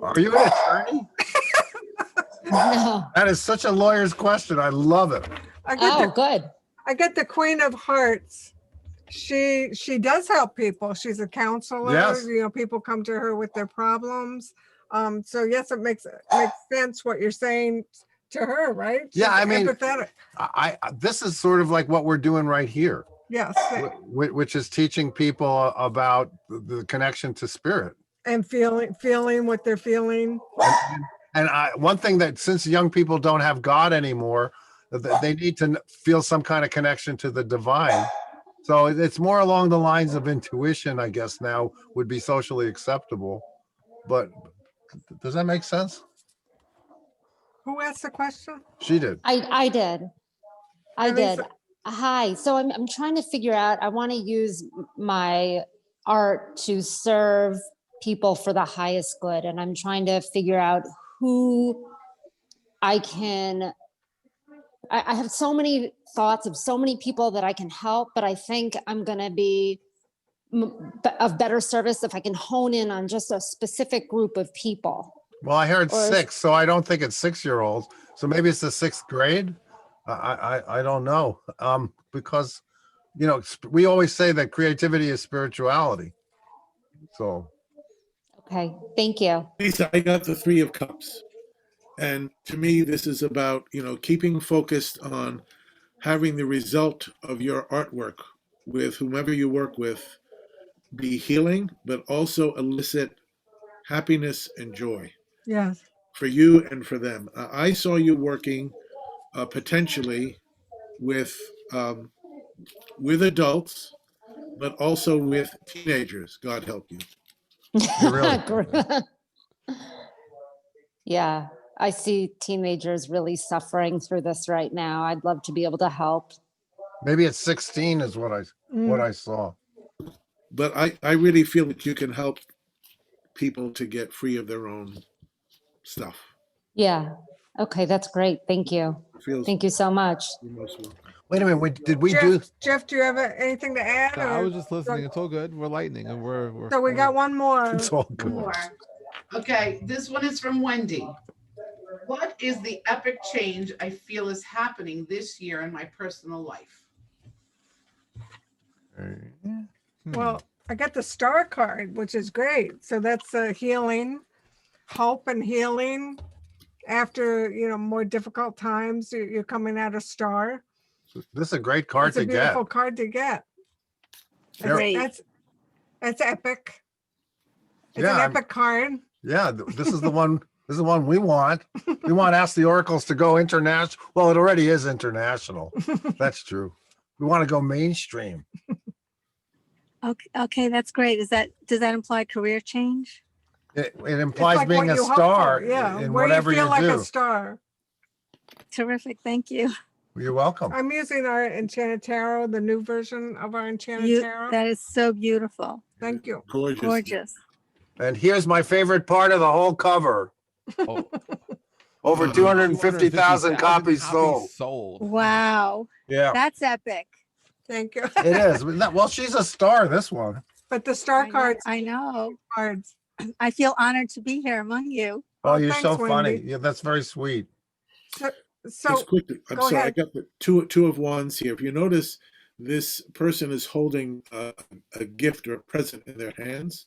Are you an attorney? No. That is such a lawyer's question. I love it. Good. I get the Queen of Hearts. She does help people. She's a counselor. Yes. People come to her with their problems. So yes, it makes sense what you're saying to her, right? Yeah, I mean, empathetic. I this is sort of like what we're doing right here. Yes. Which is teaching people about the connection to spirit. And feeling what they're feeling. And one thing that, since young people don't have God anymore, they need to feel some kind of connection to the divine. So it's more along the lines of intuition, I guess, now would be socially acceptable. But does that make sense? Who asked the question? She did. I did. I And did. Lisa- Hi. So I'm trying to figure out, I want to use my art to serve people for the highest good. And I'm trying to figure out who I can, I have so many thoughts of so many people that I can help, but I think I'm going to be of better service if I can hone in on just a specific group of people. Well, I heard Or is- 6, so I don't think it's 6-year-olds. So maybe it's the 6th grade. I don't know. Because, we always say that creativity is spirituality. So. Okay, thank you. Lisa, I got the 3 of Cups. And to me, this is about, keeping focused on having the result of your artwork with whomever you work with be healing, but also elicit happiness and joy Yes. for you and for them. I saw you working potentially with adults, but also with teenagers. God help you. Yeah, I see teenagers really suffering through this right now. I'd love to be able to help. Maybe it's 16 is what I saw. But I really feel that you can help people to get free of their own stuff. Yeah. Okay, that's great. Thank you. Thank you so much. Wait a minute. Did we Jeff, do you have anything to add? No, I or- was just listening. It's all good. We're lightning, and we're So we got one more. It's all good. More. Okay, this one is from Wendy. What is the epic change I feel is happening this year in my personal life? Well, I got the star card, which is great. So that's healing, hope and healing. After, more difficult times, you're coming out a star. This is a great card It's a to get. beautiful card to get. Great. That's epic. It's Yeah, an epic card. Yeah, this is the one. This is the one we want. We want Ask the Oracles to go international. Well, it already is international. That's true. We want to go mainstream. Okay, that's great. Does that imply career change? It implies like being what a you hope star for, yeah, in where whatever you feel like do. a star. Terrific. Thank you. You're welcome. I'm using our Enchanted Tarot, the new version of our Enchanted Tarot. That is so beautiful. Thank you. Gorgeous. Gorgeous. And here's my favorite part of the whole cover. Over 250,000 copies sold. Wow. Yeah. That's epic. Thank you. It is. Well, she's a star, this one. But the star cards. I know. Cards. I feel honored to be here among you. Oh, you're thanks, so funny. Wendy. Yeah, that's very sweet. So Just quickly, I'm go sorry, ahead. I got the two of wands here. If you notice, this person is holding a gift or a present in their hands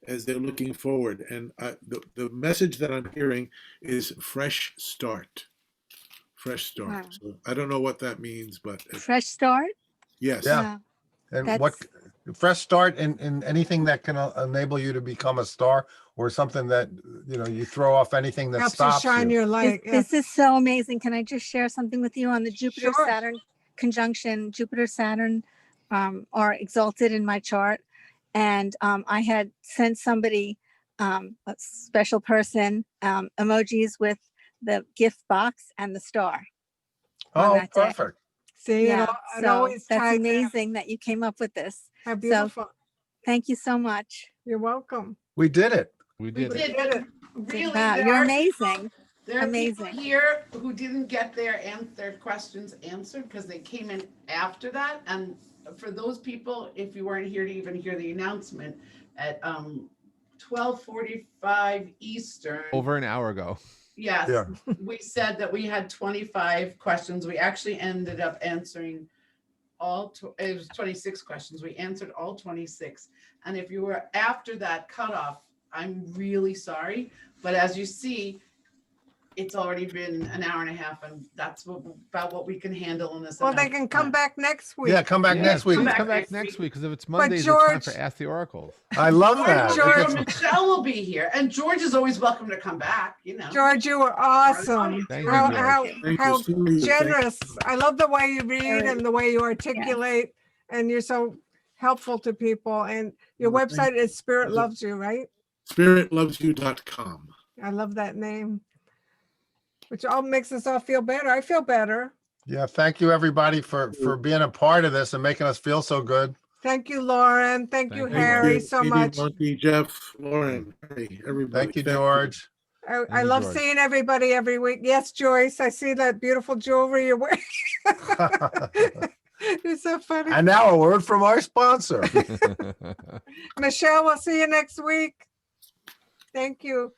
as they're looking forward. And the message that I'm hearing is fresh start. Fresh start. Wow. So I don't know what that means, but Fresh start? yes. Yeah. And what fresh start in anything that can enable you to become a star, or something that you throw off anything that Helps you stops shine you. your light. This is so amazing. Can I just share something with you on the Jupiter Sure. Saturn conjunction? Jupiter Saturn are exalted in my chart, and I had sent somebody, a special person, emojis with the gift box and the star. on Oh, that day. perfect. See, Yeah, it so always that's ties in. amazing that you came up with this. How So beautiful. thank you so much. You're welcome. We did it. We We did did it. it. Really, Wow, there you're are amazing. There are Amazing. people here who didn't get their questions answered because they came in after that. And for those people, if you weren't here to even hear the announcement, at 12:45 Eastern. Over an hour ago. Yes, Yeah. we said that we had 25 questions. We actually ended up answering it was 26 questions. We answered all 26. And if you were after that cutoff, I'm really sorry. But as you see, it's already been an hour and a half, and that's about what we can handle in this. Well, they amount can of come time. back next week. Yeah, come back next week. Please come back next week, because if it's Mondays, it's time George- for Ask the Oracles. I love George that. George Michelle will be here, and George is always welcome to come back. George, you were awesome. Thank you, How, George. how, Thank how you so much. generous. I love the way you read and the way you articulate, and you're so helpful to people. And your Well, thank website is Spirit Loves You, right? SpiritLovesYou.com. I love that name, which all makes us all feel better. I feel better. Yeah, thank you everybody for being a part of this and making us feel so good. Thank you, Lauren. Thank you, Thank you, Harry, so Katie, much. Monty, Jeff, Lauren, Harry, everybody. Thank you, George. I you, love George. seeing everybody every week. Yes, Joyce, I see that beautiful jewelry you're wearing. You're so funny. And now a word from our sponsor. Michelle, we'll see you next week. Thank you.